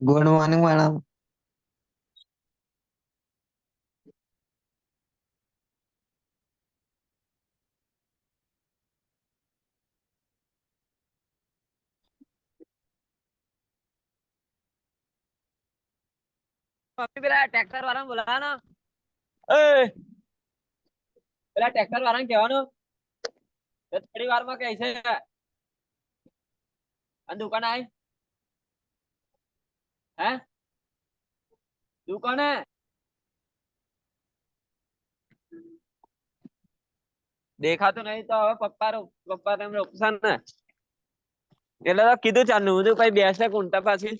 Good morning madam. Mummy પેલા tractor વાળાને બોલાવાનો. એ પેલા ટ્રેક્ટર વાળાને કહેવાનું કે થોડી વારમાં કહે છે અને દુકાન આય. હે દુકાને દેખાતું નહીં તો હવે પપ્પા તેમ રોકશે ને એટલે તો કીધું ચાલનું હું કઈ બેસે કુંટા પાછી.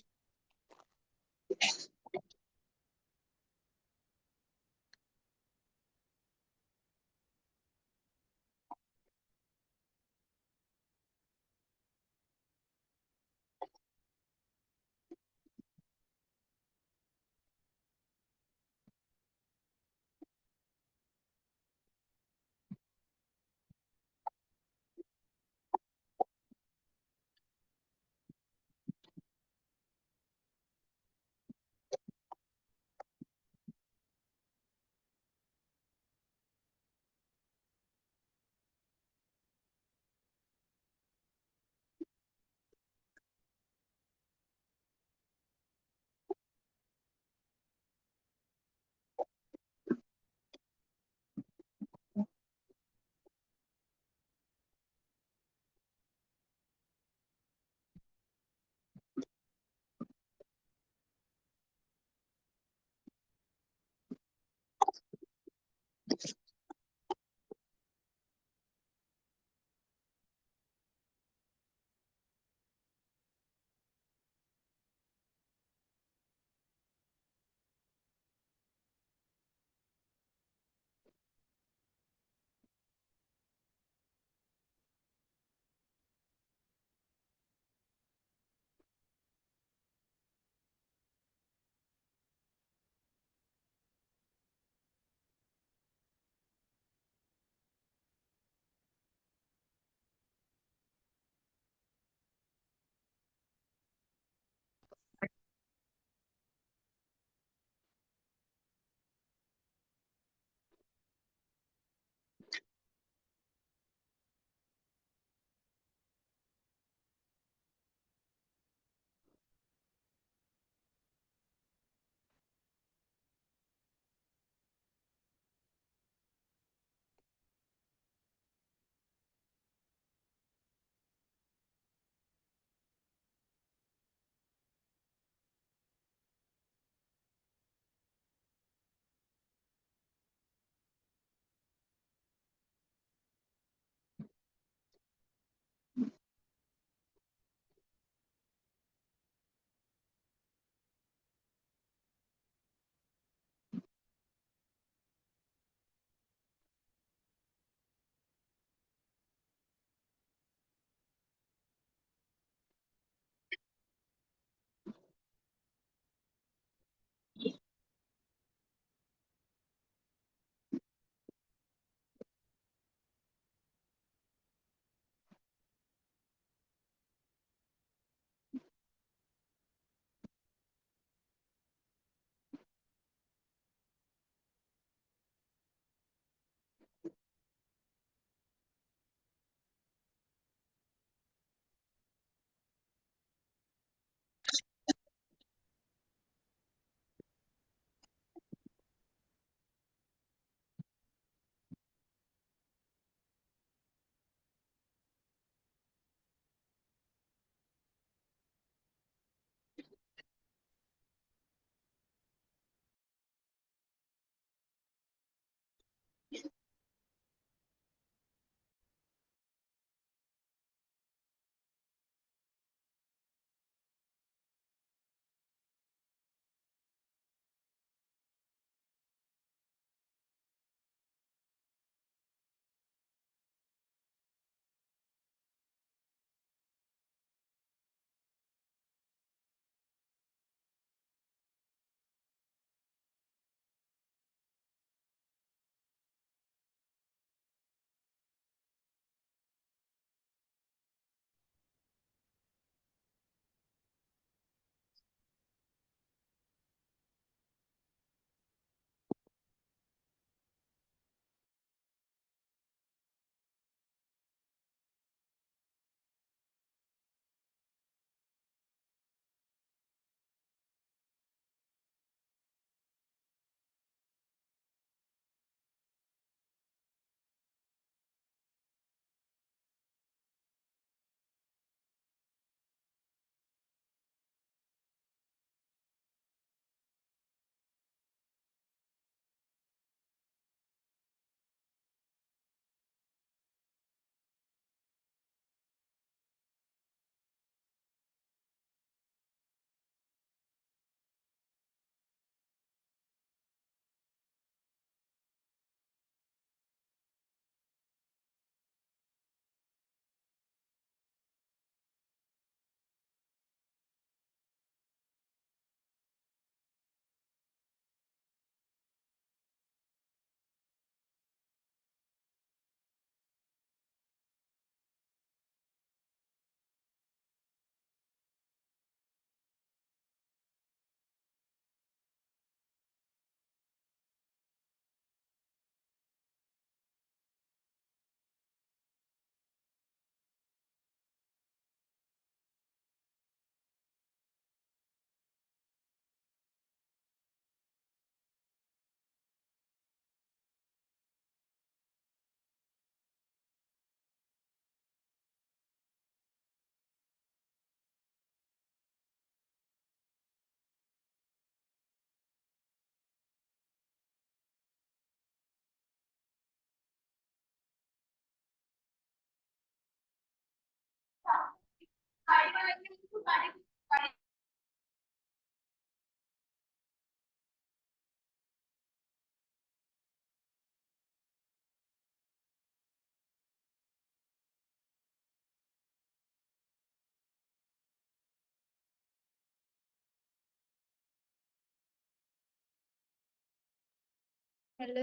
Hello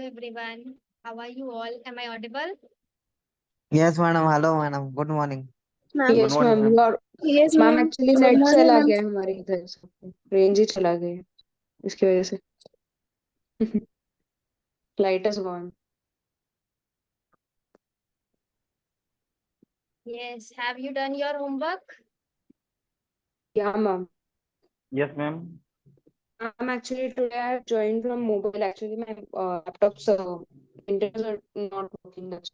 everyone. How are you all? Am I audible? Yes, madam. Hello, madam. Good morning. Ma'am yes ma'am morning ma'am. Yes ma'am ma'am actually good net morning चला मैम। गया है हमारे इधर से, रेंज ही चला गया है इसकी वजह से। Light is gone. Yes. Have you done your homework? Yeah ma'am. Yes ma'am. Ma'am actually today I have joined from mobile, actually my laptop's internet are not working, that's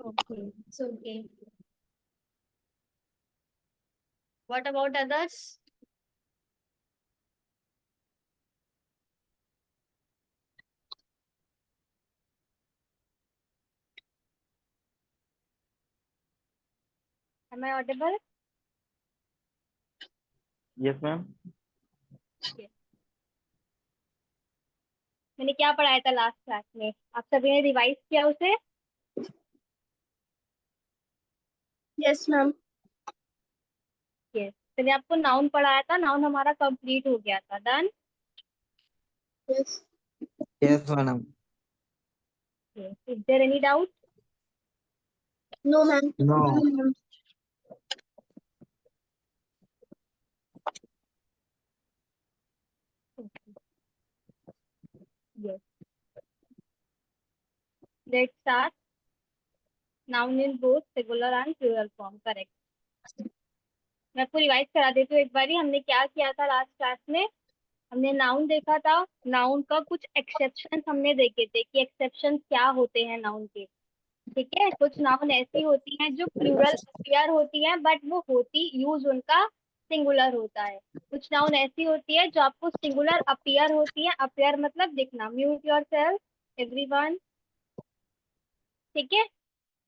Okay. It's okay. What about others? Am I audible? Yes ma'am. मैंने क्या पढ़ाया था last class में? आप सभी ने revise किया उसे? Yes ma'am. यस। मैंने आपको नाउन पढ़ाया था, नाउन हमारा कंप्लीट हो गया था। Done? Yes Yes, madam. Yes. Is there any doubt? No ma'am. No. Yes. Let's start. Noun in both singular and plural form. Correct. मैं आपको रिवाइज करा देती हूँ एक बारी। हमने क्या किया था लास्ट क्लास में? हमने नाउन देखा था। नाउन का कुछ एक्सेप्शन हमने देखे थे कि एक्सेप्शन क्या होते हैं नाउन के। ठीक है। कुछ नाउन ऐसी होती हैं जो प्लूरल अपीयर होती हैं, बट वो होती यूज उनका सिंगुलर होता है। कुछ नाउन ऐसी होती है जो आपको सिंगुलर अपीयर होती है। अपीयर मतलब दिखना। Mute yourself everyone. ठीक है।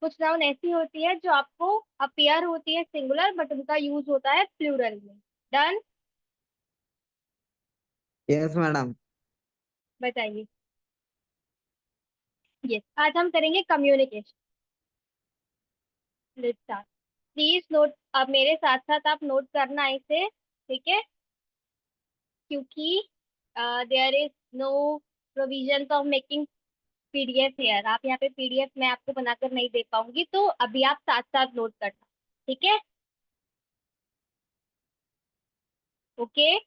कुछ नाउन ऐसी होती है जो आपको अपीयर होती है सिंगुलर, बट उनका यूज होता है प्लूरल में। डन? Yes, madam. बताइए। यस। आज हम करेंगे communication. Let's start. Please note, अब मेरे साथ साथ आप नोट करना इसे। ठीक है। क्योंकि there is no provision of making PDF here. आप यहाँ पे पीडीएफ मैं आपको बनाकर नहीं दे पाऊंगी, तो अभी आप साथ साथ नोट करना। ठीक है। ओके।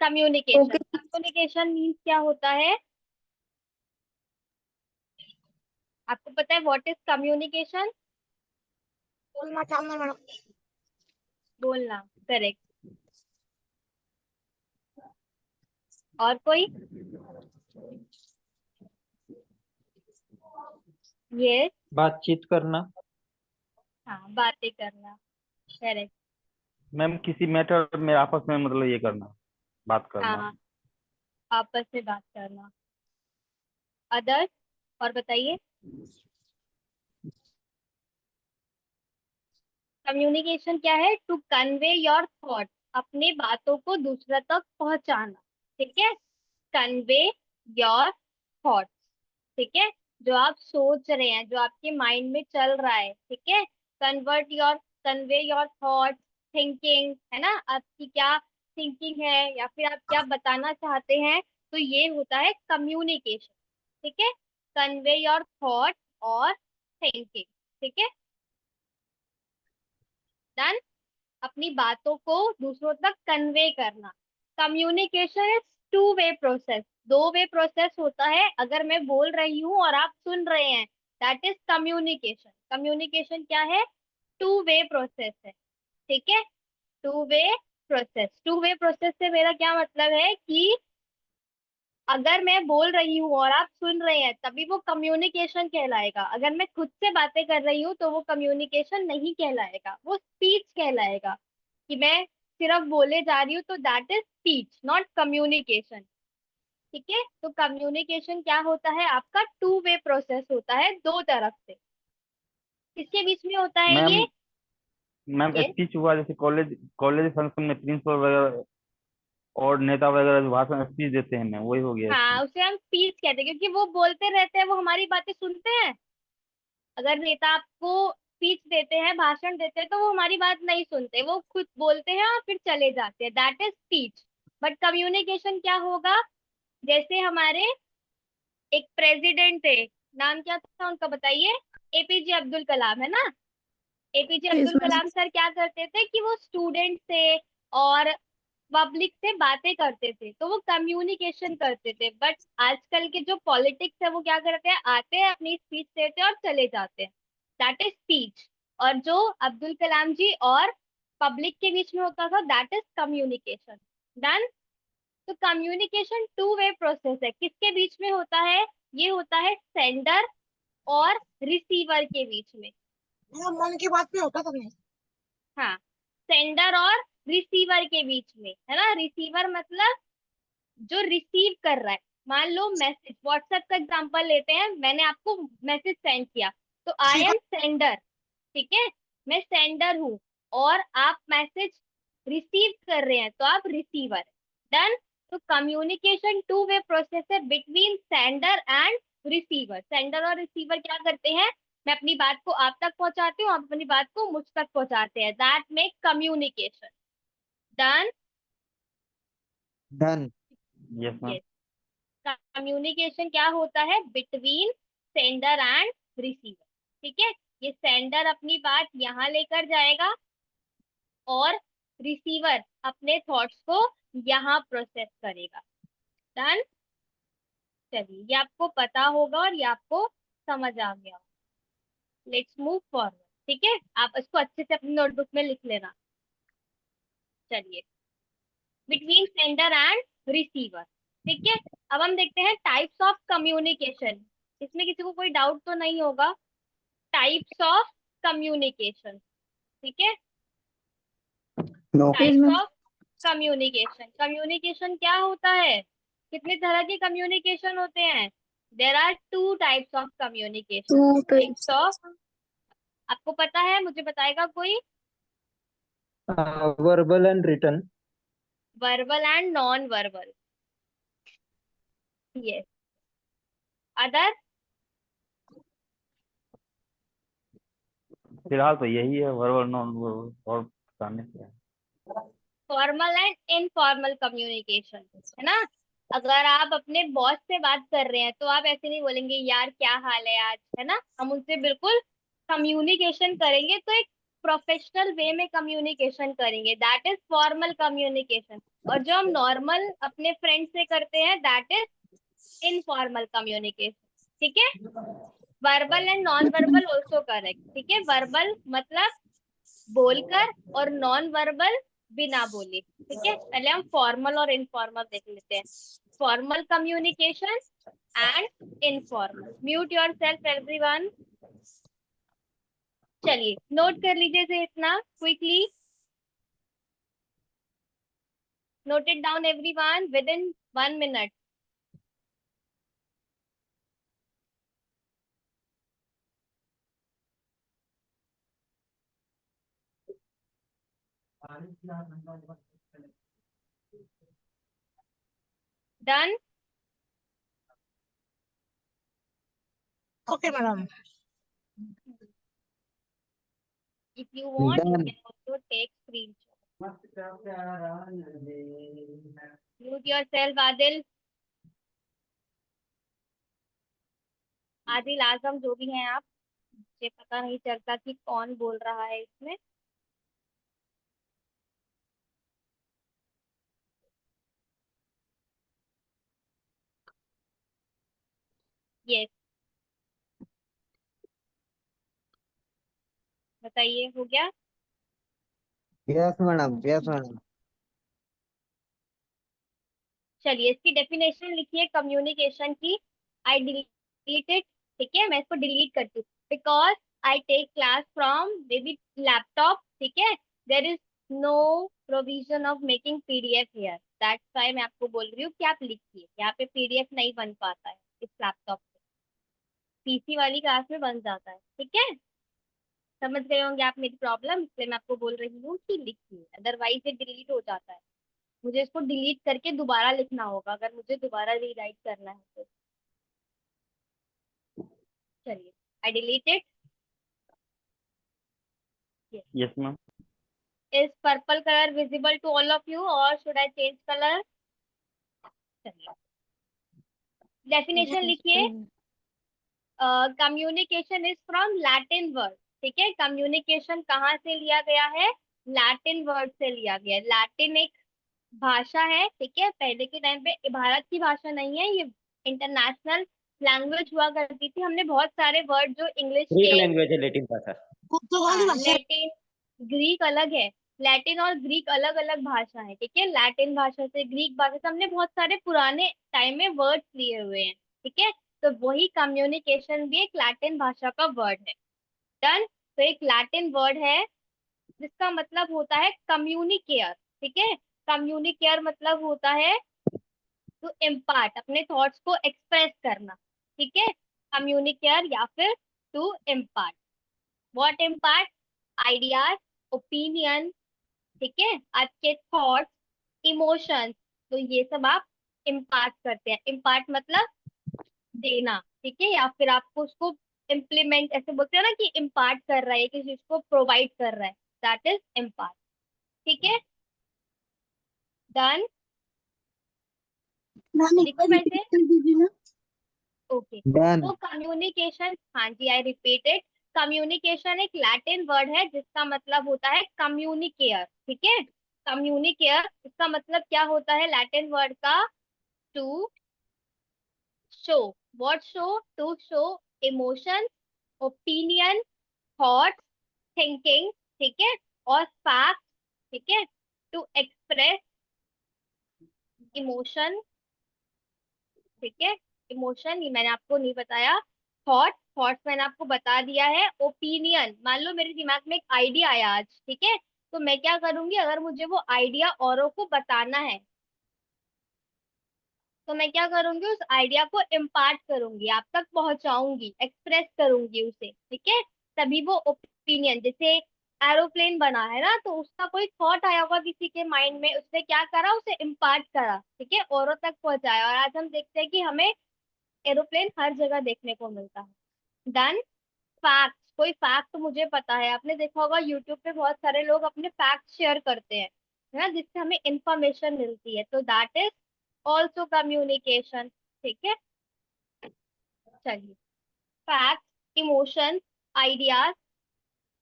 कम्युनिकेशन। कम्युनिकेशन मीन्स क्या होता है? आपको पता है व्हाट इज कम्युनिकेशन? बोलना चाहना मैडम। बोलना। करेक्ट। और कोई? यस। बातचीत करना। हाँ, बातें करना। करेक्ट। मैम किसी मैटर में आपस में मतलब ये करना, बात करना। हाँ, आपस में बात करना। अदर्स? और बताइए। कम्युनिकेशन क्या है? To convey your thought. अपने बातों को दूसरे तक पहुंचाना। ठीक है। Convey your thought. ठीक है। जो आप सोच रहे हैं, जो आपके माइंड में चल रहा है। ठीक है। Convert your, convey your thought, thinking, है ना? आपकी क्या थिंकिंग है या फिर आप क्या बताना चाहते हैं, तो ये होता है कम्युनिकेशन। ठीक है। कन्वे योर थॉट और थिंकिंग। ठीक है। डन? अपनी बातों को दूसरों तक कन्वे करना। Communication is two way process. दो वे प्रोसेस होता है। अगर मैं बोल रही हूँ और आप सुन रहे हैं, दैट इज कम्युनिकेशन। कम्युनिकेशन क्या है? टू वे प्रोसेस है। ठीक है। Two way process. Two way process से मेरा क्या मतलब है कि अगर मैं बोल रही हूँ और आप सुन रहे हैं, तभी वो कम्युनिकेशन कहलाएगा। अगर मैं खुद से बातें कर रही हूँ तो वो कम्युनिकेशन नहीं कहलाएगा, वो स्पीच कहलाएगा। कि मैं सिर्फ बोले जा रही हूँ तो that is speech, not communication. ठीक है। तो कम्युनिकेशन क्या होता है? आपका टू वे प्रोसेस होता है, दो तरफ से। किसके बीच में होता है मैम ये? मैम ये स्पीच हुआ जैसे कॉलेज कॉलेज फंक्शन में प्रिंसिपल वगैरह और नेता वगैरह जो भाषण स्पीच देते हैं मैम, वही हो गया हाँ, स्पीच। उसे हम स्पीच कहते हैं, क्योंकि वो बोलते रहते हैं, वो हमारी बातें सुनते हैं। अगर नेता आपको स्पीच देते हैं, भाषण देते हैं, तो वो हमारी बात नहीं सुनते, वो खुद बोलते हैं और फिर चले जाते हैं, that is speech. But communication क्या होगा? जैसे हमारे एक प्रेसिडेंट थे, नाम क्या था उनका बताइए? एपीजे अब्दुल कलाम, है ना? APJ Yes, Abdul madam. कलाम सर क्या करते थे कि वो स्टूडेंट से और पब्लिक से बातें करते थे, तो वो कम्युनिकेशन करते थे। बट आजकल के जो पॉलिटिक्स है, वो क्या करते हैं, आते हैं, अपनी स्पीच देते हैं और चले जाते हैं, दैट इज स्पीच। और जो अब्दुल कलाम जी और पब्लिक के बीच में होता था, दैट इज कम्युनिकेशन। डन। तो कम्युनिकेशन टू वे प्रोसेस है, किसके बीच में होता है? ये होता है सेंडर और रिसीवर के बीच में। मेरा मन की बात भी होता था नहीं। हाँ, सेंडर और रिसीवर के बीच में, है ना? रिसीवर मतलब जो रिसीव कर रहा है। मान लो मैसेज, व्हाट्सएप का एग्जांपल लेते हैं, मैंने आपको मैसेज सेंड किया, तो आई ठीक है। Am sender. ठीक है, मैं सेंडर हूँ, और आप मैसेज रिसीव कर रहे हैं, तो आप रिसीवर। डन। तो कम्युनिकेशन टू वे प्रोसेस है between sender and receiver. Sender और रिसीवर क्या करते हैं? मैं अपनी बात को आप तक पहुंचाती हूँ, आप अपनी बात को मुझ तक पहुंचाते हैं, that make communication. Done. Done. Yes ma'am. Yes. Communication क्या होता है? Between sender and receiver. ठीक है, ये सेंडर अपनी बात यहाँ लेकर जाएगा, और रिसीवर अपने थॉट्स को यहाँ प्रोसेस करेगा। डन। चलिए, ये आपको पता होगा और ये आपको समझ आ गया। Let's move forward. ठीक है, आप इसको अच्छे से अपनी नोटबुक में लिख लेना। चलिए, बिटवीन सेंडर एंड रिसीवर। ठीक है, अब हम देखते हैं टाइप्स ऑफ कम्युनिकेशन। इसमें किसी को कोई डाउट तो नहीं होगा? Types of communication. ठीक है, no. Yes, types ma'am. Of communication. Communication क्या होता है? कितने तरह के कम्युनिकेशन होते हैं? There are two types of communication. Two types types. Of, आपको पता है? मुझे बताएगा कोई? Verbal and written. Verbal and non verbal. Yes. Other? फिलहाल तो यही है, वर्बल नॉन वर्बल, और बताने से है। फॉर्मल एंड इनफॉर्मल कम्युनिकेशन, है ना? अगर आप अपने बॉस से बात कर रहे हैं, तो आप ऐसे नहीं बोलेंगे यार क्या हाल है आज, है ना? हम उनसे बिल्कुल कम्युनिकेशन करेंगे, तो एक प्रोफेशनल वे में कम्युनिकेशन करेंगे, दैट इज फॉर्मल कम्युनिकेशन। और जो हम नॉर्मल अपने फ्रेंड से करते हैं, दैट इज इनफॉर्मल कम्युनिकेशन। ठीक है, verbal and non verbal also correct. ठीक है, वर्बल मतलब बोलकर, और नॉन वर्बल बिना बोले। ठीक है, पहले हम फॉर्मल और इनफॉर्मल देख लेते हैं। Formal communication and informal. Mute yourself everyone. चलिए, नोट कर लीजिए इसे इतना quickly. Note it down everyone within 1 मिनट। Done. Okay, madam. If you want you done. Can also take screenshot. Mute yourself Adil. Adil Azam जो भी हैं आप, मुझे पता नहीं चलता कि कौन बोल रहा है इसमें। यस, बताइए, हो गया? Yes madam, yes madam. चलिए, इसकी डेफिनेशन लिखिए कम्युनिकेशन की। I delete it. ठीक है, मैं इसको डिलीट करती हूँ, because I take class from baby laptop. ठीक है, there is no provision of making PDF here, that's why मैं आपको बोल रही हूँ कि आप लिखिए। यहाँ पे पीडीएफ नहीं बन पाता है इस लैपटॉप पे, पीसी वाली क्लास में बन जाता है। ठीक है, समझ गए होंगे आप मेरी प्रॉब्लम, इसलिए मैं आपको बोल रही हूँ कि लिखिए, अदरवाइज ये डिलीट हो जाता है। मुझे इसको डिलीट करके दोबारा लिखना होगा अगर मुझे दोबारा रीराइट करना है तो। चलिए, I delete it. Yes ma'am. Is purple colour visible to all of you और शुड आई चेंज कलर? चलिए, डेफिनेशन लिखिए। Communication is from Latin word. ठीक है, कम्युनिकेशन कहाँ से लिया गया है? लैटिन वर्ड से लिया गया है। लैटिन एक भाषा है, ठीक है, पहले के टाइम पे भारत की भाषा नहीं है ये, इंटरनेशनल लैंग्वेज हुआ करती थी। हमने बहुत सारे वर्ड जो इंग्लिश ग्रीक के, लैंग्वेज है, लेटिन भाषा। पुर्तगाली भाषा। लैटिन ग्रीक अलग है। लैटिन और ग्रीक अलग अलग भाषा है, ठीक है। लैटिन भाषा से, ग्रीक भाषा से हमने बहुत सारे पुराने टाइम में वर्ड्स लिए हुए हैं, ठीक है। तो वही कम्युनिकेशन भी एक लैटिन भाषा का वर्ड है। डन। तो एक लैटिन वर्ड है जिसका मतलब होता है कम्युनिकेयर, ठीक है। कम्युनिकेयर मतलब होता है टू इम्पार्ट, अपने थॉट्स को एक्सप्रेस करना, ठीक है। कम्युनिकेयर या फिर to impart. What impart? Ideas, opinion, ठीक है, आपके थॉट्स, इमोशंस। तो ये सब आप इम्पार्ट करते हैं। इम्पार्ट मतलब देना, ठीक है, या फिर आपको उसको इम्प्लीमेंट, ऐसे बोलते हैं ना कि इम्पार्ट कर रहा है, किसी चीज को प्रोवाइड कर रहा है, दैट इज इम्पार्ट। ठीक है, डन। मैम एक लिखो बार वैसे। रिपीट कर दीजिए ना। Okay, done. तो कम्युनिकेशन, हाँ जी, आई रिपीटेड। कम्युनिकेशन एक लैटिन वर्ड है जिसका मतलब होता है कम्युनिकेयर, ठीक है। कम्युनिकेयर, इसका मतलब क्या होता है लैटिन वर्ड का? To show. What show? To show emotion, opinion, thoughts, thinking, ठीक है, और फैक्ट, ठीक है। टू एक्सप्रेस इमोशन, ठीक है। इमोशन ये मैंने आपको नहीं बताया। थॉट्स मैंने आपको बता दिया है। ओपिनियन, मान लो मेरे दिमाग में एक आइडिया आया आज, ठीक है, तो मैं क्या करूंगी, अगर मुझे वो आइडिया औरों को बताना है तो मैं क्या करूंगी, उस आइडिया को इम्पार्ट करूंगी, आप तक पहुंचाऊंगी, एक्सप्रेस करूंगी उसे, ठीक है। तभी वो ओपिनियन, जैसे एरोप्लेन बना है ना, तो उसका कोई थॉट आया होगा किसी के माइंड में, उसने क्या करा, उसे इम्पार्ट करा, ठीक है, औरों तक पहुंचाया, और आज हम देखते हैं कि हमें एरोप्लेन हर जगह देखने को मिलता है। डन। फैक्ट्स, कोई फैक्ट मुझे पता है, आपने देखा होगा यूट्यूब पे बहुत सारे लोग अपने फैक्ट शेयर करते हैं, है ना, जिससे हमें इंफॉर्मेशन मिलती है, तो दैट इज ऑल्सो कम्युनिकेशन, ठीक है। चलिए, फैक्ट, इमोशंस, आइडियाज,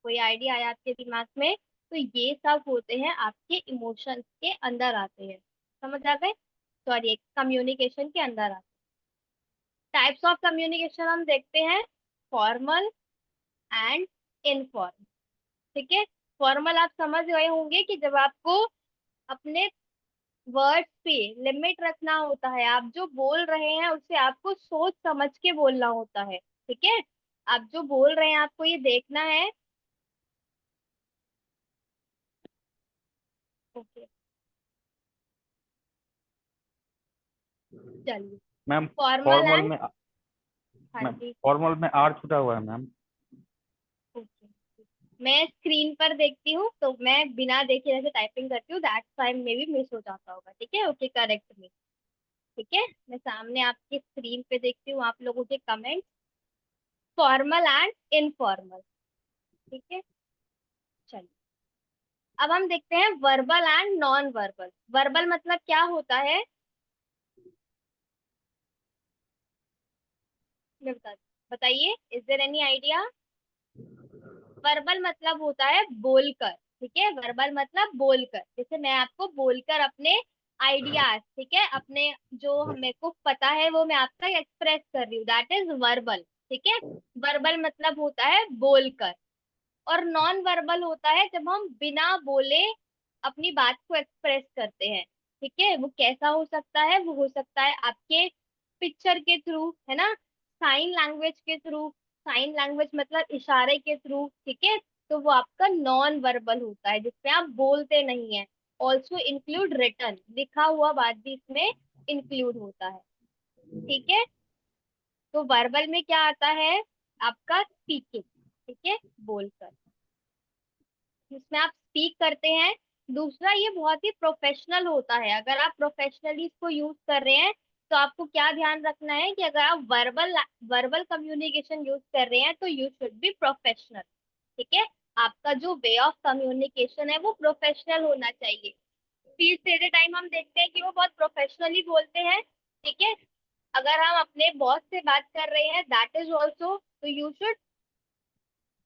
कोई आइडिया आया आपके दिमाग में, तो ये सब होते हैं आपके इमोशंस के अंदर आते हैं, समझ आ गए? सॉरी, कम्युनिकेशन के अंदर आते हैं। टाइप्स ऑफ कम्युनिकेशन हम देखते हैं, फॉर्मल एंड इनफॉर्मल, ठीक है। फॉर्मल आप समझ गए होंगे कि जब आपको अपने वर्ड्स पे लिमिट रखना होता है, आप जो बोल रहे हैं उसे आपको सोच समझ के बोलना होता है, ठीक है। आप जो बोल रहे हैं आपको ये देखना है। ओके, चलिए, मैम फॉर्मल फॉर्मल एंड, में हाँ मैम जी, फॉर्मल में आर छुटा हुआ है मैम। ओके। मैं स्क्रीन पर देखती हूँ तो मैं बिना देखे जैसे टाइपिंग करती हूँ, दैट्स टाइम में भी मिस हो जाता होगा, ठीक है। ओके, करेक्ट मी, ठीक है। मैं सामने आपकी स्क्रीन पे देखती हूँ आप लोगों के कमेंट। फॉर्मल एंड इनफॉर्मल, ठीक है। चलिए, अब हम देखते हैं verbal and non verbal. Verbal मतलब क्या होता है, मैं बताइए, is there any idea? Verbal मतलब होता है बोलकर, ठीक है। वर्बल मतलब बोलकर, जैसे मैं आपको बोलकर अपने आइडियाज, ठीक है, अपने जो मेरे को पता है वो मैं आप तक एक्सप्रेस कर रही हूँ, दैट इज वर्बल, ठीक है। वर्बल मतलब होता है बोलकर। और नॉन वर्बल होता है जब हम बिना बोले अपनी बात को एक्सप्रेस करते हैं, ठीक है। वो कैसा हो सकता है? वो हो सकता है आपके पिक्चर के थ्रू, है ना, साइन लैंग्वेज के थ्रू। साइन लैंग्वेज मतलब इशारे के थ्रू, ठीक है। तो वो आपका नॉन वर्बल होता है जिसमें आप बोलते नहीं है। ऑल्सो इंक्लूड रिटन, लिखा हुआ बात भी इसमें इंक्लूड होता है, ठीक है। तो वर्बल में क्या आता है? आपका स्पीकिंग, ठीक है, बोलकर। जिसमें आप स्पीक करते हैं। दूसरा, ये बहुत ही प्रोफेशनल होता है। अगर आप प्रोफेशनली इसको यूज कर रहे हैं तो आपको क्या ध्यान रखना है कि अगर आप वर्बल वर्बल कम्युनिकेशन यूज कर रहे हैं तो यू शुड बी प्रोफेशनल। ठीक है, आपका जो वे ऑफ कम्युनिकेशन है वो प्रोफेशनल होना चाहिए। स्पीच देते टाइम हम देखते हैं कि वो बहुत प्रोफेशनली बोलते हैं। ठीक है, अगर हम अपने बॉस से बात कर रहे हैं दैट इज ऑल्सो, तो यू शुड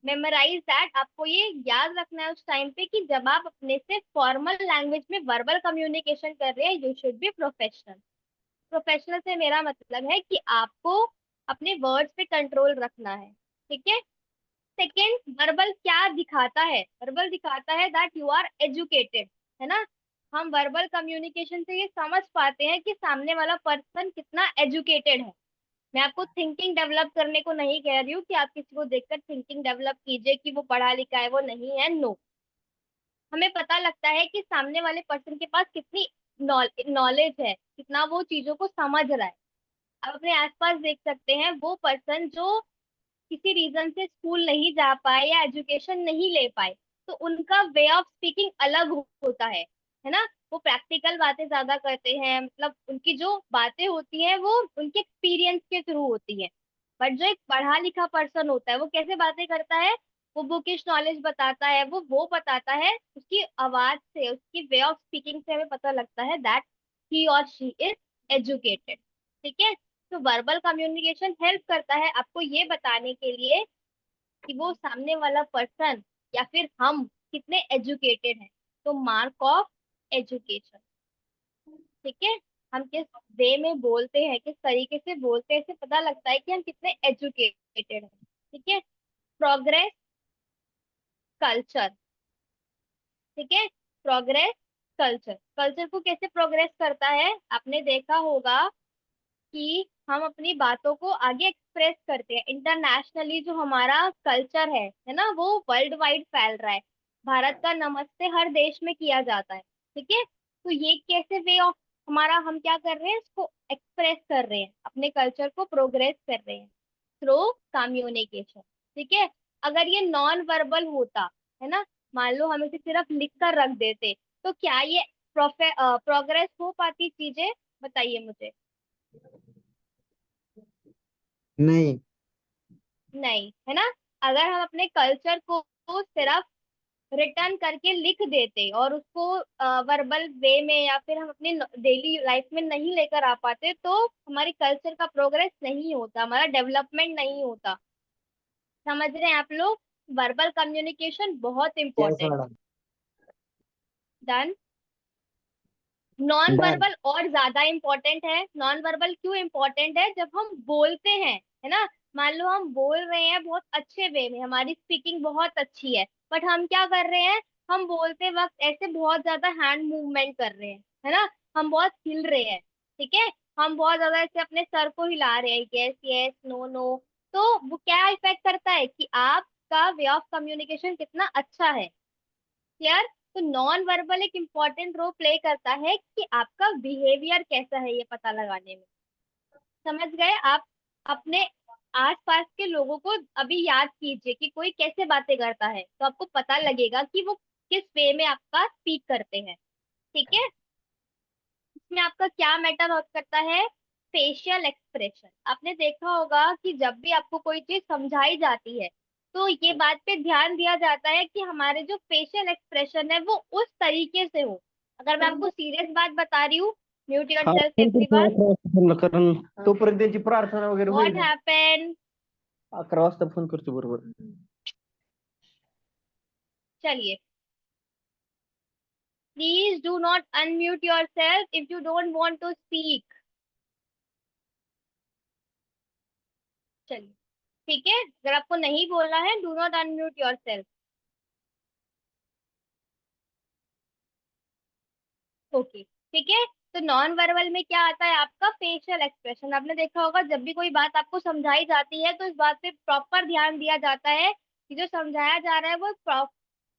मेमोराइज दैट। आपको ये याद रखना है उस टाइम पे कि जब आप अपने से फॉर्मल लैंग्वेज में वर्बल कम्युनिकेशन कर रहे हैं you should be professional. Professional से मेरा मतलब है कि आपको अपने वर्ड्स पे कंट्रोल रखना है। ठीक है। सेकेंड, वर्बल क्या दिखाता है? वर्बल दिखाता है दैट यू आर एजुकेटेड, है ना। हम वर्बल कम्युनिकेशन से ये समझ पाते हैं कि सामने वाला पर्सन कितना एजुकेटेड है। मैं आपको थिंकिंग डेवलप करने को नहीं कह रही हूँ कि आप किसी को देखकर थिंकिंग डेवलप कीजिए कि वो पढ़ा लिखा है, वो नहीं है, नो। हमें पता लगता है कि सामने वाले पर्सन के पास कितनी नॉलेज है, कितना वो चीजों को समझ रहा है। आप अपने आसपास देख सकते हैं वो पर्सन जो किसी रीजन से स्कूल नहीं जा पाए या एजुकेशन नहीं ले पाए, तो उनका वे ऑफ स्पीकिंग अलग होता है ना। वो प्रैक्टिकल बातें ज्यादा करते हैं, मतलब उनकी जो बातें होती हैं वो उनके एक्सपीरियंस के थ्रू होती है। बट जो एक पढ़ा लिखा पर्सन होता है वो कैसे बातें करता है? वो बुकिश नॉलेज बताता है, वो बताता है, उसकी आवाज से, उसकी वे ऑफ स्पीकिंग से हमें पता लगता है दैट ही और शी इज एजुकेटेड। ठीक है। तो वर्बल कम्युनिकेशन हेल्प करता है आपको ये बताने के लिए कि वो सामने वाला पर्सन या फिर हम कितने एजुकेटेड हैं। तो मार्क ऑफ एजुकेशन। ठीक है, हम किस वे में बोलते हैं, किस तरीके से बोलते हैं, इससे पता लगता है कि हम कितने एजुकेटेड हैं। ठीक है। Progress culture. ठीक है, प्रोग्रेस कल्चर। कल्चर को कैसे प्रोग्रेस करता है? आपने देखा होगा कि हम अपनी बातों को आगे एक्सप्रेस करते हैं इंटरनेशनली। जो हमारा कल्चर है ना, वो वर्ल्ड वाइड फैल रहा है। भारत का नमस्ते हर देश में किया जाता है। ठीक है, तो ये कैसे वे ऑफ हमारा, हम क्या कर रहे हैं, इसको एक्सप्रेस कर रहे हैं, अपने कल्चर को प्रोग्रेस कर रहे हैं थ्रू कम्युनिकेशन। ठीक है। अगर ये नॉन वर्बल होता, है ना, मान लो हम इसे सिर्फ लिख कर रख देते, तो क्या ये प्रोग्रेस हो पाती चीजें? बताइए मुझे। नहीं। नहीं, है ना। अगर हम अपने कल्चर को सिर्फ रिटर्न करके लिख देते और उसको वर्बल वे में या फिर हम अपनी डेली लाइफ में नहीं लेकर आ पाते, तो हमारी कल्चर का प्रोग्रेस नहीं होता, हमारा डेवलपमेंट नहीं होता। समझ रहे हैं आप लोग? वर्बल कम्युनिकेशन बहुत yes important. Madam. Done. Non done. Verbal और ज्यादा इंपॉर्टेंट है। नॉन वर्बल क्यों इंपॉर्टेंट है? जब हम बोलते हैं, है ना, मान लो हम बोल रहे हैं बहुत अच्छे वे में, हमारी स्पीकिंग बहुत अच्छी है, बट हम क्या कर रहे हैं, हम बोलते वक्त ऐसे बहुत ज्यादा हैंड मूवमेंट कर रहे हैं, है ना, हम बहुत हिल रहे हैं। ठीक है, हम बहुत ज्यादा ऐसे अपने सर को हिला रहे हैं, यस यस, नो नो। तो वो क्या इफेक्ट करता है कि आपका वे ऑफ कम्युनिकेशन कितना अच्छा है। क्लियर? तो नॉन वर्बल एक इम्पॉर्टेंट रोल प्ले करता है कि आपका बिहेवियर कैसा है ये पता लगाने में। समझ गए आप? अपने आसपास के लोगों को अभी याद कीजिए कि कोई कैसे बातें करता है, तो आपको पता लगेगा कि वो किस वे में आपका स्पीक करते हैं। ठीक है। इसमें आपका क्या मैटर करता है? Facial expression. आपने देखा होगा कि जब भी आपको कोई चीज समझाई जाती है तो ये बात पे ध्यान दिया जाता है कि हमारे जो फेशियल एक्सप्रेशन है वो उस तरीके से हो। अगर मैं आपको सीरियस बात बता रही हूँ, म्यूट योर हा सेल्फ पण करतो एवरीवन। 11 वाजता फोन कारण तोपर्यंत त्यांची प्रार्थना वगैरे व्हाट होईल. हैपन? 11 वाजता फोन करतो बरोबर. चलिए, please do not unmute yourself if you don't want to speak. चलिए, ठीक है, अगर आपको नहीं बोलना है do not unmute yourself. Okay, ठीक है। तो नॉन वर्बल में क्या आता है? आपका फेशियल एक्सप्रेशन। आपने देखा होगा जब भी कोई बात आपको समझाई जाती है तो इस बात पे प्रॉपर ध्यान दिया जाता है कि जो समझाया जा रहा है वो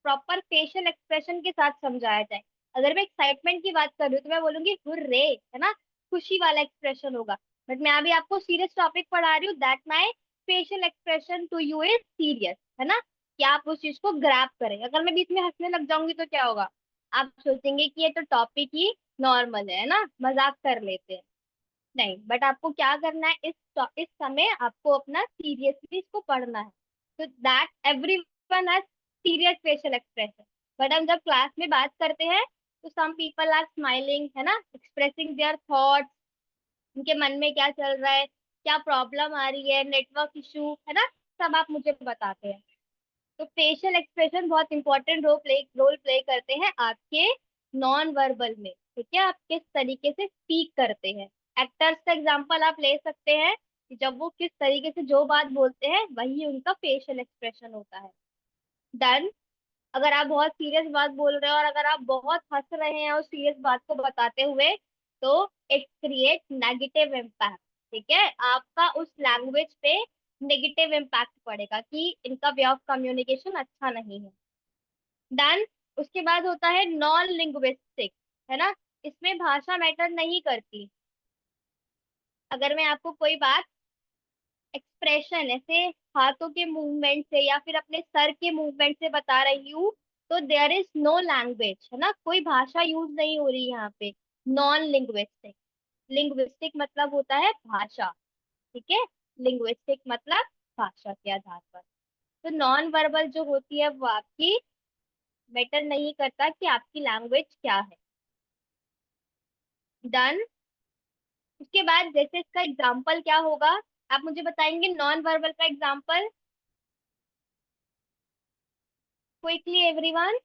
प्रॉपर फेशियल एक्सप्रेशन के साथ समझाया जाए। अगर मैं एक्साइटमेंट की बात कर रही हूँ तो मैं बोलूंगी हुर्रे, है ना, खुशी वाला एक्सप्रेशन होगा। बट मैं अभी आपको सीरियस टॉपिक पढ़ा रही हूँ, that my facial expression to you is serious, है ना। कि आप उस चीज को ग्रैब करें। अगर मैं बीच में हंसने लग जाऊंगी तो क्या होगा, आप सोचेंगे कि ये तो टॉपिक ही नॉर्मल है ना, मजाक कर लेते हैं। नहीं, बट आपको क्या करना है, इस समय आपको अपना सीरियसली इसको पढ़ना है। तो that everyone has serious facial expression, but हम जब क्लास में बात करते हैं तो सम पीपल आर स्माइलिंग, है ना, एक्सप्रेसिंग देयर थॉट्स, उनके मन में क्या चल रहा है, क्या प्रॉब्लम आ रही है, नेटवर्क इशू, है ना, सब आप मुझे बताते हैं। तो फेशियल एक्सप्रेशन बहुत इंपॉर्टेंट रोल प्ले करते हैं आपके नॉन वर्बल में। ठीक है, आप किस तरीके से स्पीक करते हैं। एक्टर्स का एग्जांपल आप ले सकते हैं कि जब वो किस तरीके से जो बात बोलते हैं वही उनका फेशियल एक्सप्रेशन होता है। डन। अगर आप बहुत सीरियस बात बोल रहे हो और अगर आप बहुत हंस रहे हैं उस सीरियस बात को बताते हुए, तो इट क्रिएट नेगेटिव इम्पैक्ट। ठीक है, आपका उस लैंग्वेज पे नेगेटिव इम्पैक्ट पड़ेगा कि इनका वे ऑफ कम्युनिकेशन अच्छा नहीं है। डन। उसके बाद होता है नॉन लिंग्विस्टिक, है ना, इसमें भाषा मैटर नहीं करती। अगर मैं आपको कोई बात एक्सप्रेशन ऐसे हाथों के मूवमेंट से या फिर अपने सर के मूवमेंट से बता रही हूँ, तो देयर इज नो लैंग्वेज, है ना, कोई भाषा यूज नहीं हो रही यहाँ पे। नॉन लिंग्विस्टिक, लिंग्विस्टिक मतलब होता है भाषा। ठीक है, लिंग्विस्टिक मतलब भाषा के आधार पर। तो नॉन वर्बल जो होती है वो आपकी मैटर नहीं करता कि आपकी लैंग्वेज क्या है। डन। उसके बाद जैसे इसका एग्जाम्पल क्या होगा, आप मुझे बताएंगे नॉन वर्बल का एग्जाम्पल क्विकली एवरीवन।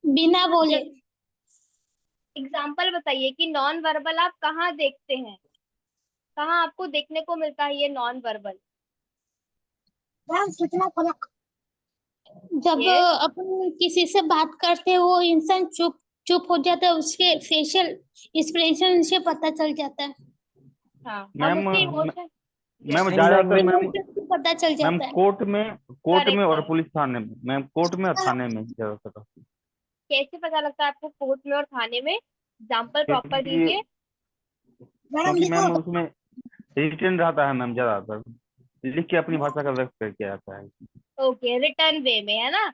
बिना बोले। एग्जाम्पल बताइए कि नॉन वर्बल आप कहाँ देखते हैं, कहाँ आपको देखने को मिलता है ये नॉन वर्बल। मैम सूचना फलक। जब यस। अपन किसी से बात करते हैं वो इंसान चुप चुप हो जाता है, उसके फेशियल एक्सप्रेशन से पता चल जाता है। हाँ, हम मैम उसके इमोशन। Ma'am yes. ज्यादातर मैम इमोशन से पता चल मैम जाता है। कोर्ट में करेक्ट और करेक्ट। पुलिस थाने में, मैम कोर्ट में और थाने में ज्यादातर। कैसे पता लगता है आपको कोर्ट में और थाने में, एग्जाम्पल प्रॉपर क्योंकि दीजिए। क्योंकि मैम उसमें रिटर्न रहता है मैम, ज्यादातर लिख के अपनी भाषा का व्यक्त करके आता है। ओके, रिटर्न वे में, है ना,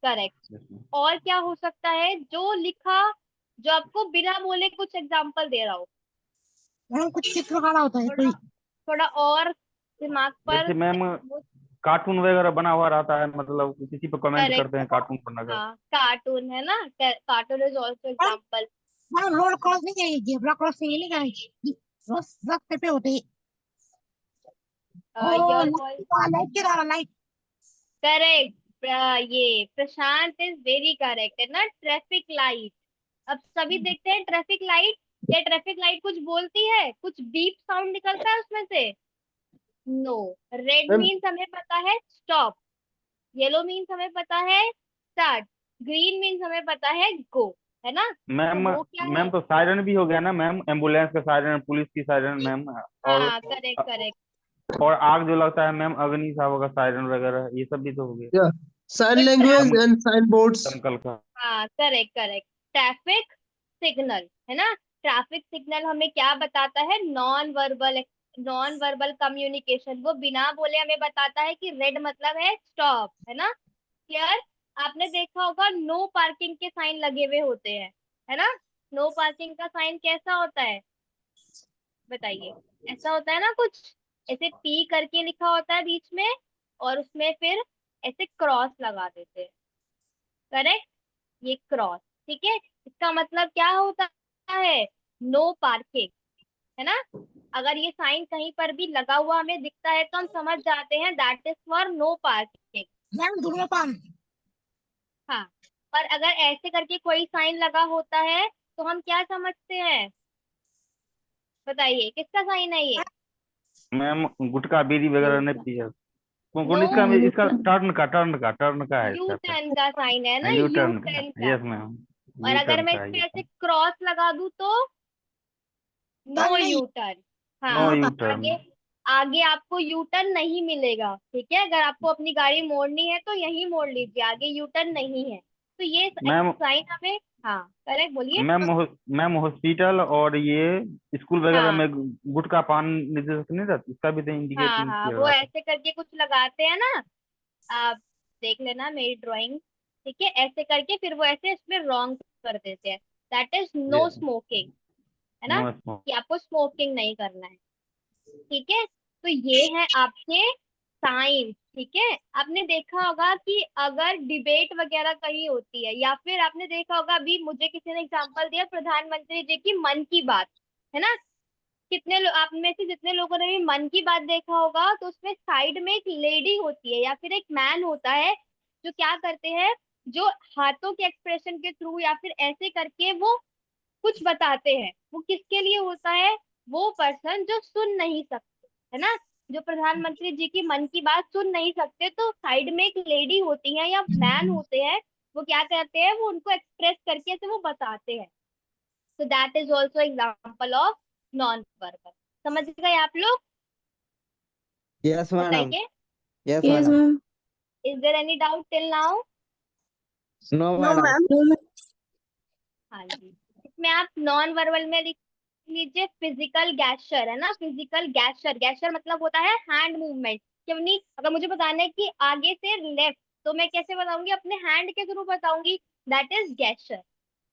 करेक्ट। Yes, ma'am. और क्या हो सकता है जो लिखा, जो आपको बिना बोले कुछ एग्जाम्पल दे रहा हो, मैम कुछ चित्र काढ़ा होता है कोई। थोड़ा और दिमाग पर। जैसे मैम कार्टून वगैरह बना हुआ रहता है, मतलब किसी पे कमेंट करेक्ट। करते हैं कार्टून बनाकर। हाँ, कार्टून है ना, cartoon is also example. Ma'am road cross नहीं करेगी, जेब्रा क्रॉस नहीं करेगी, रास्ते पे होते हैं। ओ योर वॉइस। लाइट के द्वारा लाइट। करेक्ट। ये प्रशांत इज वेरी करेक्ट, है ना, ट्रैफिक लाइट। अब सभी देखते हैं ट्रैफिक लाइट, क्या ट्रैफिक लाइट कुछ बोलती है, कुछ बीप साउंड निकलता है उसमें से? नो। रेड मैम मीन्स हमें पता है स्टॉप, येलो मीन्स हमें पता है स्टार्ट, ग्रीन मीन्स हमें पता है गो, है ना। तो मैम वो क्या है? मैम तो सायरन भी हो गया ना मैम, एम्बुलेंस का सायरन, पुलिस की सायरन मैम। और हाँ, करेक्ट करेक्ट। और आग जो लगता है मैम, अग्निशामक का सायरन वगैरह, ये सब भी तो हो गया। Sign but language dumb and sign boards. दमकल का। हाँ, करेक्ट करेक्ट। ट्रैफिक सिग्नल, है ना, ट्रैफिक सिग्नल हमें क्या बताता है, नॉन वर्बल कम्युनिकेशन, वो बिना बोले हमें बताता है कि रेड मतलब है स्टॉप, है ना, क्लियर। आपने देखा होगा नो पार्किंग के साइन लगे हुए होते हैं, है ना। नो पार्किंग का साइन कैसा होता है, बताइए। ऐसा होता है ना कुछ, ऐसे पी करके लिखा होता है बीच में, और उसमें फिर ऐसे क्रॉस लगा देते हैं, करेक्ट, ये क्रॉस। ठीक है, इसका मतलब क्या होता है, नो पार्किंग, है ना। अगर ये साइन कहीं पर भी लगा हुआ हमें दिखता है तो हम समझ जाते हैं that is for no parking. Ma'am धूम्रपान। हाँ, पर अगर ऐसे करके कोई साइन लगा होता है तो हम क्या समझते हैं, बताइए किसका साइन है ये? मैम गुटखा बीड़ी वगैरह नहीं पिए। नो, कौन इसका टर्न का है यू इसका तो। टर्न का साइन है ना, यू यू टर्न का। टर्न का। Yes ma'am. और यू अगर टर्न मैं का इस है पे ये ऐसे तो। क्रॉस लगा दूं तो नो टर्न नहीं यू टर्न। नो हाँ, यू टर्न। आगे आगे आपको यू टर्न नहीं मिलेगा। ठीक है, अगर आपको अपनी गाड़ी मोड़नी है तो यहीं मोड़ लीजिए, आगे यू टर्न नहीं है। तो ये मैम साइन हमें, हाँ करेक्ट, बोलिए। मैम हॉस्पिटल और ये स्कूल वगैरह हाँ में गुटखा पान निर्देशक नहीं रहता, इसका भी तो हाँ इंडिकेटिंग हाँ, किया वो रहता ऐसे करके कुछ लगाते हैं ना, आप देख लेना मेरी ड्राइंग, ठीक है। ऐसे करके फिर वो ऐसे इसमें रॉन्ग कर देते हैं। That is no Yes. Smoking, है ना, No smoke. कि आपको स्मोकिंग नहीं करना है, ठीक है। तो ये है आपके साइंस, ठीक है। आपने देखा होगा कि अगर डिबेट वगैरह कहीं होती है, या फिर आपने देखा होगा, अभी मुझे किसी ने एग्जांपल दिया प्रधानमंत्री जी की मन की बात, है ना। कितने आप में से जितने लोगों ने भी मन की बात देखा होगा, तो उसमें साइड में एक लेडी होती है या फिर एक मैन होता है, जो क्या करते हैं, जो हाथों के एक्सप्रेशन के थ्रू या फिर ऐसे करके वो कुछ बताते हैं। वो किसके लिए होता है? वो पर्सन जो सुन नहीं सकते, है ना, जो प्रधानमंत्री जी की मन की बात सुन नहीं सकते, तो साइड में एक लेडी होती है या मैन होते हैं, वो क्या करते हैं, वो उनको एक्सप्रेस करके ऐसे वो बताते हैं। तो that is also example of non verbal. समझ गए आप लोग? Yes, madam. बताइए, Yes, Yes, madam. ma'am. Is there any doubt till now? No, No, madam. ma'am. No, ma'am. हाँ जी। इसमें आप नॉन वर्बल में लिख लीजिए फिजिकल गैस्चर, है ना। फिजिकल गैस्चर, गैस्चर मतलब होता है हैंड मूवमेंट। क्यों नहीं, अगर मुझे बताना है कि आगे से लेफ्ट, तो मैं कैसे बताऊंगी? अपने हैंड के थ्रू बताऊंगी। दैट इज गैस्चर,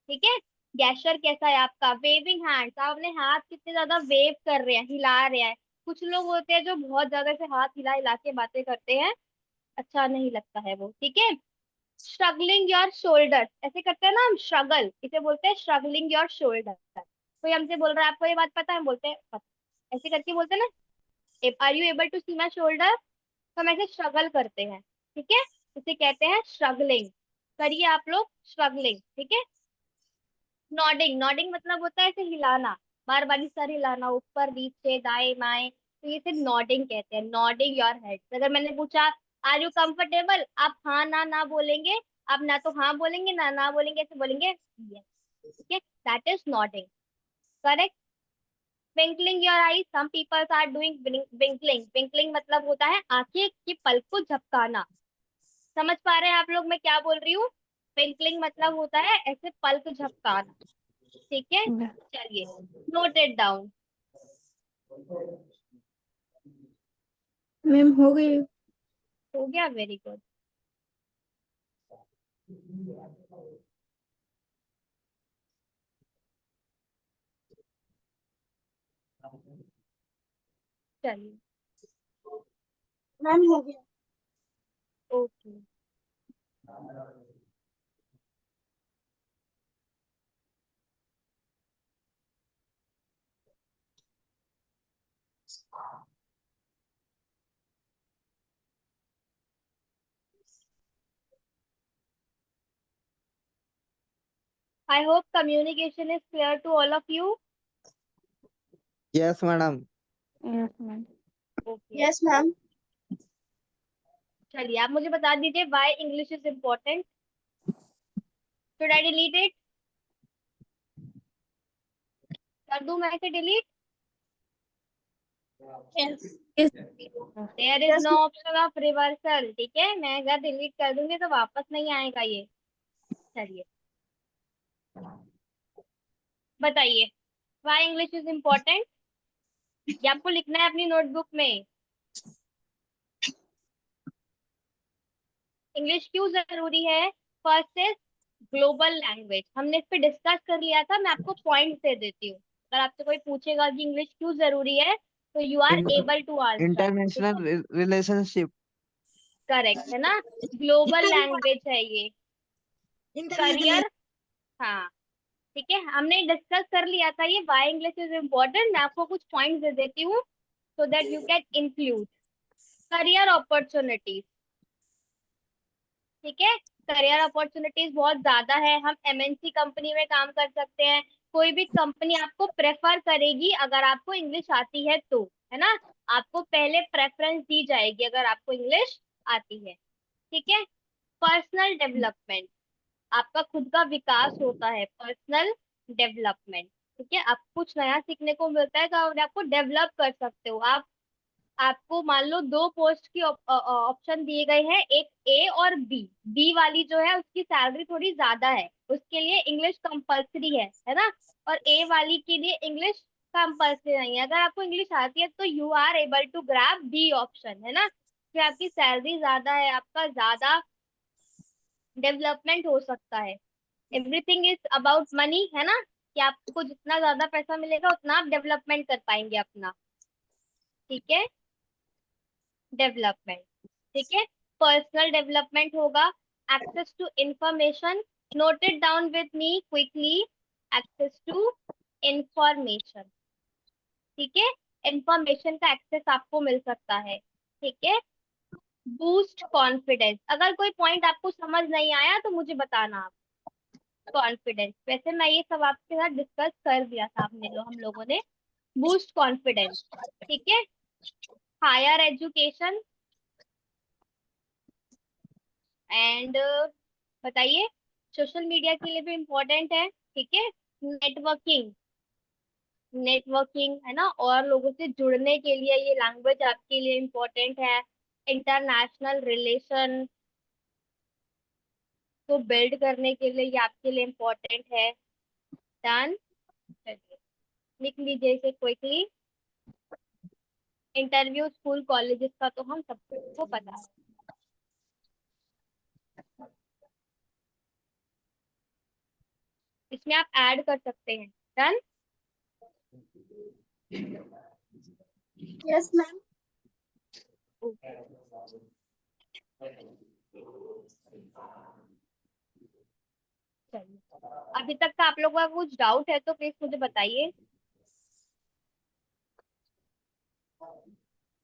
ठीक है। गैस्चर कैसा है आपका? वेविंग हैंड्स, आप अपने हाथ कितने ज्यादा वेव कर रहे हैं, हिला रहे हैं। कुछ लोग होते हैं जो बहुत ज्यादा से हाथ हिला हिला के बातें करते हैं, अच्छा नहीं लगता है वो, ठीक है। स्ट्रगलिंग योर शोल्डर, ऐसे करते हैं ना हम, स्ट्रगल, इसे बोलते हैं स्ट्रगलिंग योर शोल्डर। कोई हमसे बोल रहा है, आपको ये बात पता है? हम बोलते हैं पता, ऐसे करके बोलते हैं ना, are you able to see my shoulder, तो हम ऐसे स्ट्रगल करते हैं, ठीक है। इसे कहते हैं स्ट्रगलिंग। करिए आप लोग स्ट्रगलिंग, ठीक है। नॉडिंग, नॉडिंग मतलब होता है ऐसे हिलाना, बार बार सर हिलाना, ऊपर नीचे दाएं बाएं, तो ये सिर्फ नॉडिंग कहते हैं, नॉडिंग योर हेड। अगर मैंने पूछा आर यू कंफर्टेबल, आप हाँ ना ना बोलेंगे, आप ना तो हाँ बोलेंगे ना ना बोलेंगे, ऐसे बोलेंगे यस, ठीक है। That is nodding, correct. Twinkling your eyes, some peoples are doing twinkling. Twinkling मतलब होता है आंखें की पलक को झपकाना। समझ पा रहे हैं आप लोग मैं क्या बोल रही हूँ? ट्विंकलिंग मतलब होता है ऐसे पलक झपकाना, ठीक है। चलिए, नोट इट डाउन। मैम हो गई। हो गया, वेरी गुड। चलिए, मैम हो गया। Okay. I hope communication is clear to all of you. Yes, madam. Yes, ma'am. Okay, Yes, ma'am. चलिए आप मुझे बता दीजिए why English is important. Should I delete it? कर दूं मैं इसे delete? Yes. Yes. There is Yes, no ma'am. Option of reversal, ठीक है। मैं अगर डिलीट कर दूंगी तो वापस नहीं आएगा ये। चलिए, बताइए व्हाई इंग्लिश इज इम्पोर्टेंट। ये आपको लिखना है अपनी नोटबुक में। इंग्लिश क्यों जरूरी है? फर्स्ट इज ग्लोबल लैंग्वेज, हमने इस पे डिस्कस कर लिया था। मैं आपको पॉइंट दे देती हूँ, अगर आपसे कोई पूछेगा कि इंग्लिश क्यों जरूरी है, तो you are In- able to answer, ठीक International है। relationship. करेक्ट है ना, ग्लोबल लैंग्वेज है ये। International. करियर, हाँ, ठीक है, हमने डिस्कस कर लिया था ये व्हाई इंग्लिश इज इम्पोर्टेंट। मैं आपको कुछ पॉइंट्स दे देती हूँ so that you can include. Career opportunities, ठीक है। करियर अपॉर्चुनिटीज बहुत ज्यादा है, हम एमएनसी कंपनी में काम कर सकते हैं। कोई भी कंपनी आपको प्रेफर करेगी अगर आपको इंग्लिश आती है तो, है ना। आपको पहले प्रेफरेंस दी जाएगी अगर आपको इंग्लिश आती है, ठीक है। पर्सनल डेवलपमेंट, आपका खुद का विकास होता है, पर्सनल डेवलपमेंट, ठीक है। आपको कुछ नया सीखने को मिलता है तो आप आपको डेवलप कर सकते हो आप। आपको मान लो दो पोस्ट की ऑप्शन दिए गए हैं, एक ए और बी। बी वाली जो है उसकी सैलरी थोड़ी ज्यादा है, उसके लिए इंग्लिश कंपलसरी है ना। और ए वाली के लिए इंग्लिश कंपलसरी नहीं है। अगर आपको इंग्लिश आती है तो you are able to grab be option, है ना। उसमें आपकी सैलरी ज्यादा है, आपका ज्यादा डेवलपमेंट हो सकता है। एवरीथिंग इज अबाउट मनी, है ना, कि आपको जितना ज्यादा पैसा मिलेगा उतना आप डेवलपमेंट कर पाएंगे अपना। ठीक है, डेवलपमेंट। ठीक है, पर्सनल डेवलपमेंट होगा। Access to information, note it down with me quickly. Access to information, ठीक है, इंफॉर्मेशन का एक्सेस आपको मिल सकता है। ठीक है, बूस्ट कॉन्फिडेंस। अगर कोई पॉइंट आपको समझ नहीं आया तो मुझे बताना आप। कॉन्फिडेंस, वैसे मैं ये सब आपके साथ डिस्कस कर दिया था हम लोगों ने। बूस्ट कॉन्फिडेंस, ठीक है। हायर एजुकेशन एंड बताइए, सोशल मीडिया के लिए भी इम्पोर्टेंट है। ठीक है, नेटवर्किंग, नेटवर्किंग है ना, और लोगों से जुड़ने के लिए ये लैंग्वेज आपके लिए इम्पोर्टेंट है। इंटरनेशनल रिलेशन को बिल्ड करने के लिए ये आपके लिए इम्पोर्टेंट है। डन, चलिए लिख लीजिए इसे क्विकली। इंटरव्यू स्कूल कॉलेजेस का तो हम सबको पता है। इसमें आप ऐड कर सकते हैं। Done, yes ma'am. चलिए, अभी तक का आप लोगों का कुछ डाउट है तो प्लीज मुझे बताइए।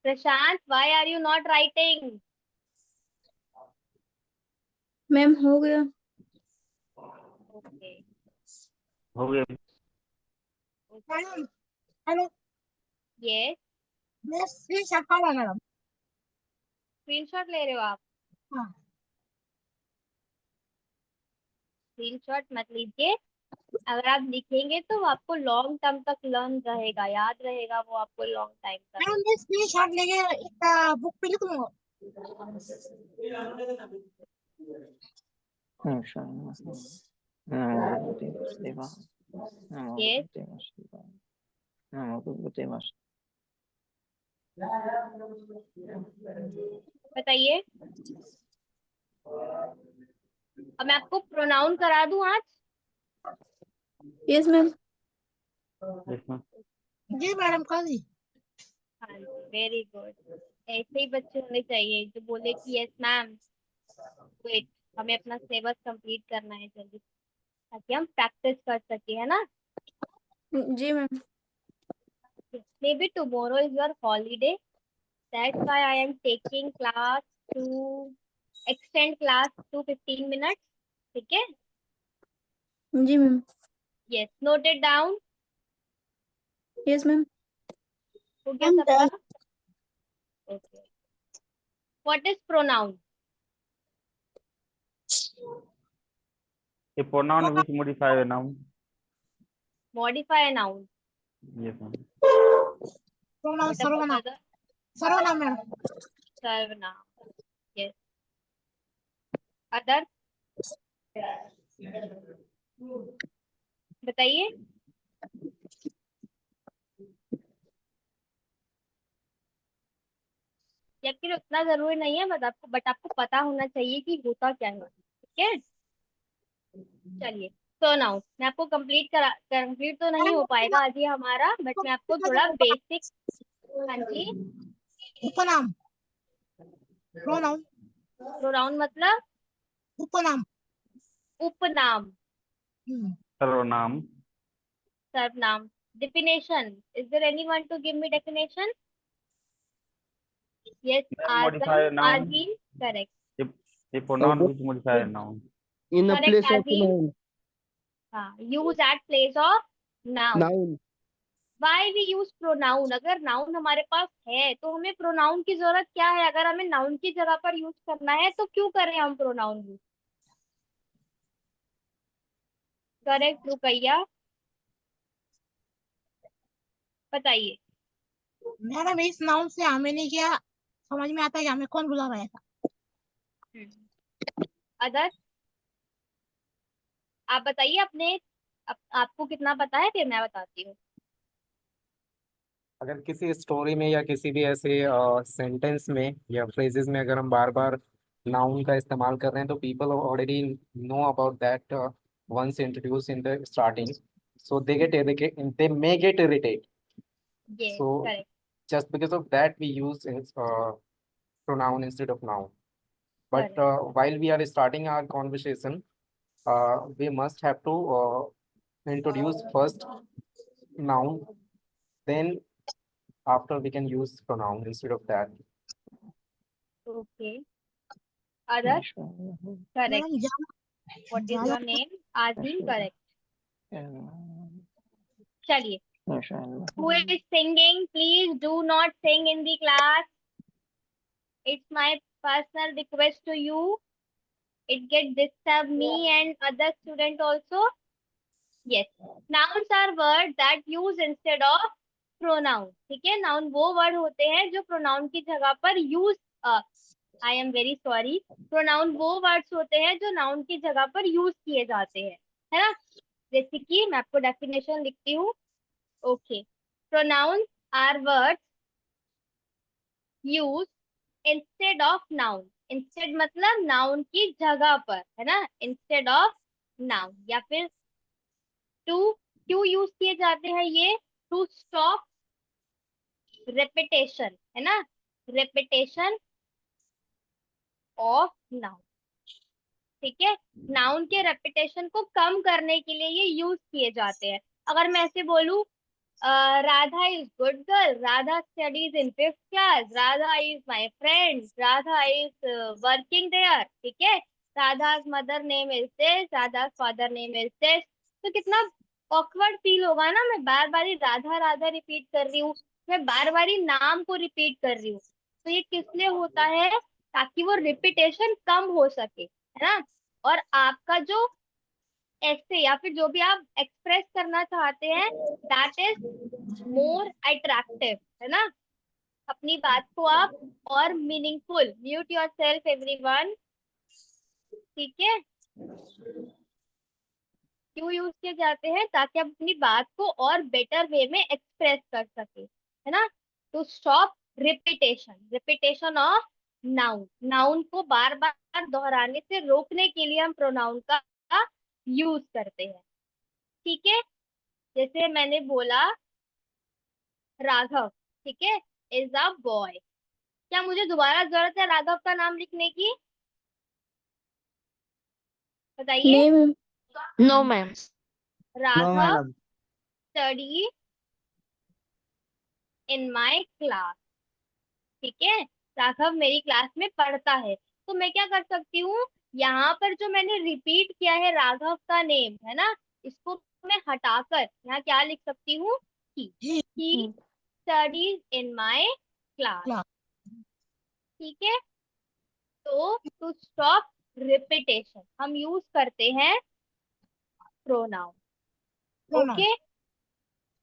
Prashant, why are you not writing? Ma'am हो गया। ओके, हो गया। Madam hello. ये मैं स्क्रीनशॉट पाऊंगा मैडम? स्क्रीनशॉट ले रहे हो आप? हाँ। स्क्रीनशॉट मत लीजिए। अगर आप लिखेंगे तो वो आपको लॉन्ग टर्म तक लर्न रहेगा, याद रहेगा वो आपको लॉन्ग टाइम तक। मैडम मैं स्क्रीनशॉट लेके एक बुक पे लिख लूंगा। ये बताइए, अब मैं आपको प्रोनाउन करा दूं आज? Yes ma'am. इसमें जी मैडम कर दी। हाँ जी, वेरी गुड। ऐसे ही बच्चे होने चाहिए जो बोले कि यस मैम, वेट, हमें अपना सिलेबस कंप्लीट करना है जल्दी, ताकि हम प्रैक्टिस कर सके, है ना। जी ma'am. Maybe tomorrow is your holiday, that's why I am taking class to extend class to 15 minutes. ठीक है, जी ma'am. Yes, note it down. Yes ma'am. हो गया सबका? Okay, what is pronoun? a pronoun which modify a noun. Modify noun. Yes, ma'am. Pronoun what about सर्वनाम। Other? सर्वनाम मैडम। सर्वनाम, यस। अदर बताइए। या फिर उतना जरूरी नहीं है, बट आपको पता होना चाहिए कि होता क्या है। ठीक है, चलिए। सो नाउ मैं आपको कंप्लीट तो नहीं हो पाएगा आज ये हमारा, बट मैं आपको थोड़ा बेसिक। हाँ जी, उपनाम। प्रोनाउन। प्रोनाउन मतलब उपनाम। उपनाम, सर्वनाम. सर्वनाम। definition, is there anyone to give me definition? Yes, Modify Azam, a noun. Azim, correct. A pronoun which modify a noun. In a Correct, place of Azim. noun. हाँ, use at place of noun. Noun. Why we use pronoun? अगर noun हमारे पास है तो हमें pronoun की जरूरत क्या है? अगर हमें नाउन की जगह पर यूज करना है तो क्यों करें हम प्रोनाउन यूज? करेक्ट रुकैया, बताइए। मैडम इस नाउन से हमें नहीं क्या समझ में आता कि हमें कौन बुला रहा है। अदर आप बताइए अपने, आपको कितना पता है फिर मैं बताती हूँ। अगर किसी स्टोरी में या किसी भी ऐसे सेंटेंस में या फ्रेजेस में अगर हम बार बार नाउन का इस्तेमाल कर रहे हैं तो people already know about that once introduce in the starting, so they may get irritate. ये So correct. just because of that, we use pronoun instead of noun. But correct. while we are starting our conversation, we must have to introduce first noun, then after we can use pronoun instead of that. Okay. Other correct. Madam what is ज्यादा your name? Azim. Correct. चलिए, who is singing? Please do not sing in the class. It's my personal request to you. It gets disturb me and other student also. Yes. Nouns are words that use instead of pronoun. ठीक है, noun वो word होते हैं जो pronoun की जगह पर use, I am very sorry, pronoun वो वर्ड्स होते हैं जो नाउन की जगह पर यूज किए जाते हैं, है ना। जैसे कि मैं आपको डेफिनेशन लिखती हूँ। Okay, pronouns are words use instead of noun. Instead मतलब नाउन की जगह पर, है ना, इंस्टेड ऑफ नाउन। या फिर टू, क्यों यूज किए जाते हैं ये? टू स्टॉप रेपिटेशन, है ना, रेपिटेशन ऑफ नाउन। ठीक है, नाउन के रेपिटेशन को कम करने के लिए ये यूज किए जाते हैं। अगर मैं ऐसे बोलूं, Radha is good girl, Radha studies in 5th class, Radha is my friend, Radha is working there, ठीक है, Radha's mother name is this, Radha's father name is this. तो कितना ऑकवर्ड फील होगा ना, मैं बार बार ही राधा राधा रिपीट कर रही हूँ, मैं बार बार ही नाम को रिपीट कर रही हूँ। तो ये किस लिए होता है? ताकि वो रिपीटेशन कम हो सके, है ना। और आपका जो ऐसे या फिर जो भी आप एक्सप्रेस करना चाहते हैं, दैट इज मोर अट्रैक्टिव, है ना। अपनी बात को आप और मीनिंगफुल, म्यूट योरसेल्फ एवरीवन, ठीक है। क्यों यूज किए जाते हैं? ताकि आप अपनी बात को और बेटर वे में एक्सप्रेस कर सके, है ना। To stop repetition, repetition of noun, noun को बार बार दोहराने से रोकने के लिए हम प्रोनाउन का यूज करते हैं, ठीक है। जैसे मैंने बोला राघव, ठीक है, इज अ बॉय। क्या मुझे दोबारा जरूरत है राघव का नाम लिखने की? बताइए। No ma'am. No, Raghav madam. Study in my class, ठीक है, राघव मेरी क्लास में पढ़ता है। तो मैं क्या कर सकती हूँ, यहाँ पर जो मैंने रिपीट किया है राघव का नेम, है ना, इसको मैं हटाकर यहाँ क्या लिख सकती हूँ? He studies in my class, class. ठीक है। तो टू स्टॉप रिपीटेशन हम यूज करते हैं pronoun. Okay,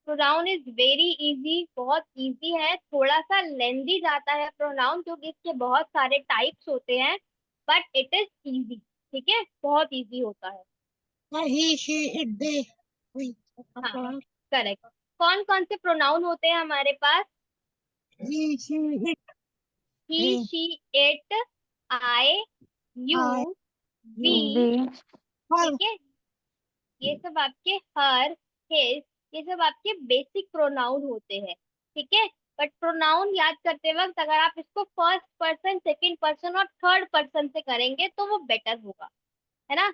pronoun is very easy, बहुत इजी है, थोड़ा सा लेंदी जाता है प्रोनाउन क्योंकि इसके बहुत सारे टाइप्स होते हैं, बट इट इज इजी, ठीक है, बहुत इजी होता है। He she it they. हाँ, करेक्ट। कौन कौन से प्रोनाउन होते हैं हमारे पास? He she it he, she, it, I, you, we, ठीक है, ये सब आपके हर, हिज, ये सब आपके बेसिक प्रोनाउन होते हैं, ठीक है। बट प्रोनाउन याद करते वक्त अगर आप इसको फर्स्ट पर्सन, सेकंड पर्सन और थर्ड पर्सन से करेंगे तो वो बेटर होगा, है ना।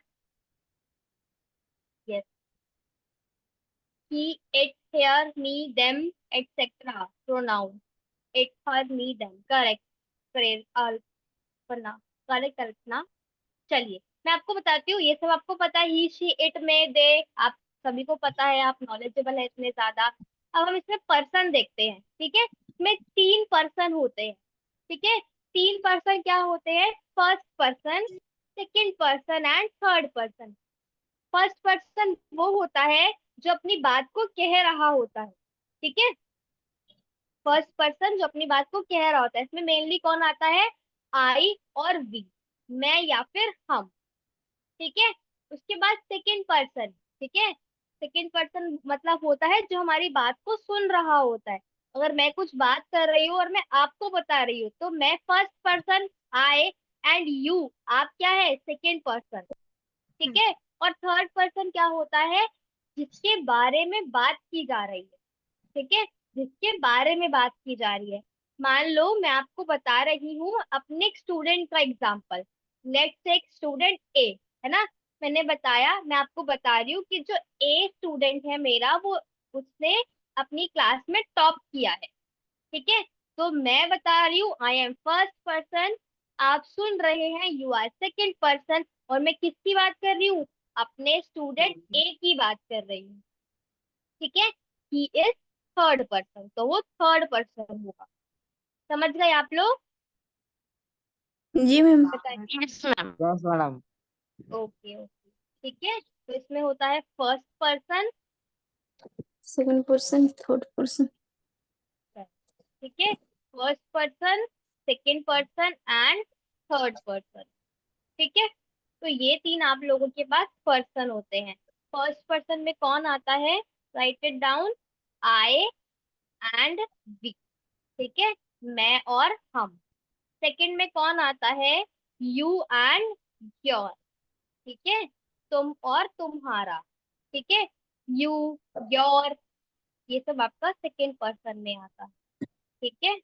Yes, he, it, here, me, them, etcetera pronoun. It, her, me, them, correct. करना, करेक्ट करना। चलिए, मैं आपको बताती हूँ, ये सब आपको पता है, ही, शी, इट, में, दे, आप सभी को पता है, आप नॉलेजेबल है इतने ज्यादा। अब हम इसमें पर्सन देखते हैं, ठीक है। इसमें 3 पर्सन होते हैं, ठीक है। 3 पर्सन क्या होते हैं? First person, second person and third person. First person वो होता है जो अपनी बात को कह रहा होता है, ठीक है। फर्स्ट पर्सन जो अपनी बात को कह रहा होता है, इसमें मेनली कौन आता है? आई और वी, मैं या फिर हम, ठीक है। उसके बाद सेकंड पर्सन, ठीक है, सेकंड पर्सन मतलब होता है जो हमारी बात को सुन रहा होता है, अगर मैं कुछ बात कर रही हूँ और मैं आपको बता रही हूँ तो मैं first person I, and you आप क्या है, सेकेंड पर्सन। ठीक है। और थर्ड पर्सन क्या होता है, जिसके बारे में बात की जा रही है। ठीक है, जिसके बारे में बात की जा रही है। मान लो मैं आपको बता रही हूँ अपने स्टूडेंट का एग्जांपल। लेट्स से एक स्टूडेंट ए है ना, मैंने बताया, मैं आपको बता रही हूँ कि जो ए स्टूडेंट है मेरा, वो उसने अपनी क्लास में टॉप किया है। ठीक है, तो मैं बता रही हूँ आई एम फर्स्ट पर्सन, आप सुन रहे हैं यू आर सेकेंड पर्सन, और मैं किसकी बात कर रही हूँ, अपने स्टूडेंट ए की बात कर रही हूँ। ठीक है, ही इज थर्ड पर्सन, तो वो थर्ड पर्सन होगा। समझ गए आप लोग? जी मैम। बताइए। Yes madam. ओके ओके, ठीक है, तो इसमें होता है first person. Second person, third person. ठीक है, first person, second person and third person. ठीक है, तो ये तीन आप लोगों के पास पर्सन होते हैं। फर्स्ट पर्सन में कौन आता है, write it down, I and we. ठीक है, मैं और हम। सेकंड में कौन आता है, यू एंड योर। ठीक है, तुम और तुम्हारा। ठीक है, यू, योर, ये सब आपका सेकंड पर्सन में आता है। ठीक है,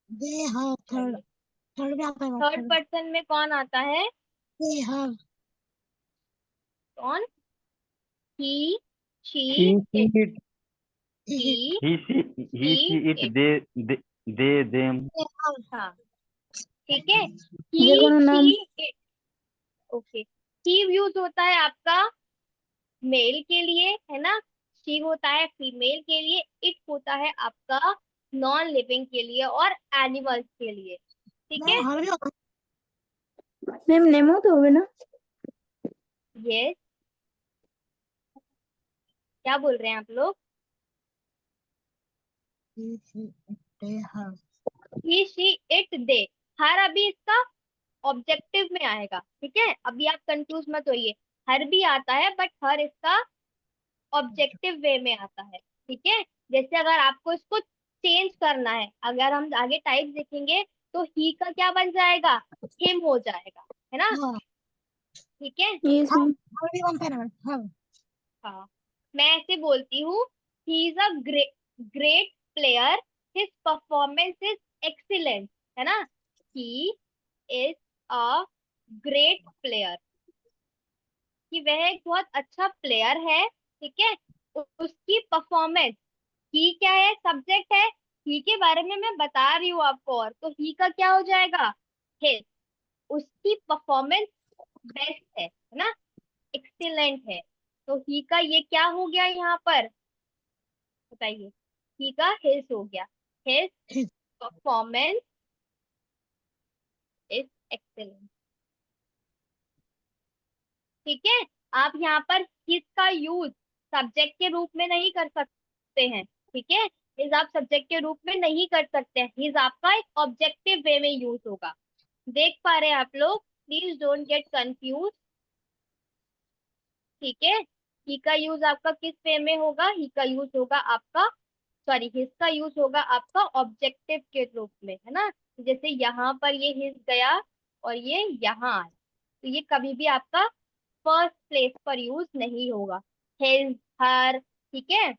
दे हर, थर्ड बताइए। थर्ड में आता है थर्ड थर्ड। पर्सन में कौन आता है, दे हर। कौन, he, she, he it. she it he, he she, she it it. they them. They her. हाँ, ठीक है, देखो ही, ना नाम। She, it. Okay, he use होता है आपका मेल के लिए, है ना, शी होता है फीमेल के लिए, इट होता है आपका नॉन लिविंग के लिए और एनिमल्स के लिए। ठीक है, मैम हर भी होता मैम नेमो तो होगा ना। यस, क्या बोल रहे हैं आप लोग, है। They her. He, she, it, दे। हर अभी इसका ऑब्जेक्टिव में आएगा। ठीक है, अभी आप कंफ्यूज मत होइए, हर भी आता है बट हर इसका ऑब्जेक्टिव वे में आता है। ठीक है, जैसे अगर आपको इसको चेंज करना है, अगर हम आगे टाइप देखेंगे तो ही का क्या बन जाएगा, हिम हो जाएगा, है ना। हाँ, ठीक है, यस मैम। हर भी बनता है ना मैम, हर। हाँ, मैं ऐसे बोलती हूँ, he is a great player, his performance is excellent, है ना, he is a great player, कि वह एक बहुत अच्छा प्लेयर है। ठीक है, उसकी परफॉर्मेंस, ही क्या है, सब्जेक्ट है, ही के बारे में मैं बता रही हूँ आपको, और तो ही का क्या हो जाएगा, हिज। उसकी परफॉर्मेंस बेस्ट है ना, एक्सीलेंट है, तो ही का ये क्या हो गया यहाँ पर, बताइए, ही का हिज हो गया, his His। Performance is excellent. ठीक है, आप यहाँ पर हिज का यूज सब्जेक्ट के रूप में नहीं कर सकते हैं। ठीक है, हिज आप सब्जेक्ट के रूप में नहीं कर सकते हैं, हिज आपका एक ऑब्जेक्टिव वे में यूज होगा। देख पा रहे हैं आप लोग, प्लीज डोंट गेट कंफ्यूज। ठीक है, ही का यूज आपका किस वे में होगा, ही का यूज होगा आपका, सॉरी, हिज का यूज होगा आपका ऑब्जेक्टिव के रूप में, है ना। जैसे यहाँ पर ये हिज गया और ये यहाँ आया, तो ये कभी भी आपका फर्स्ट प्लेस पर यूज नहीं होगा। हिज, हर, ठीक है,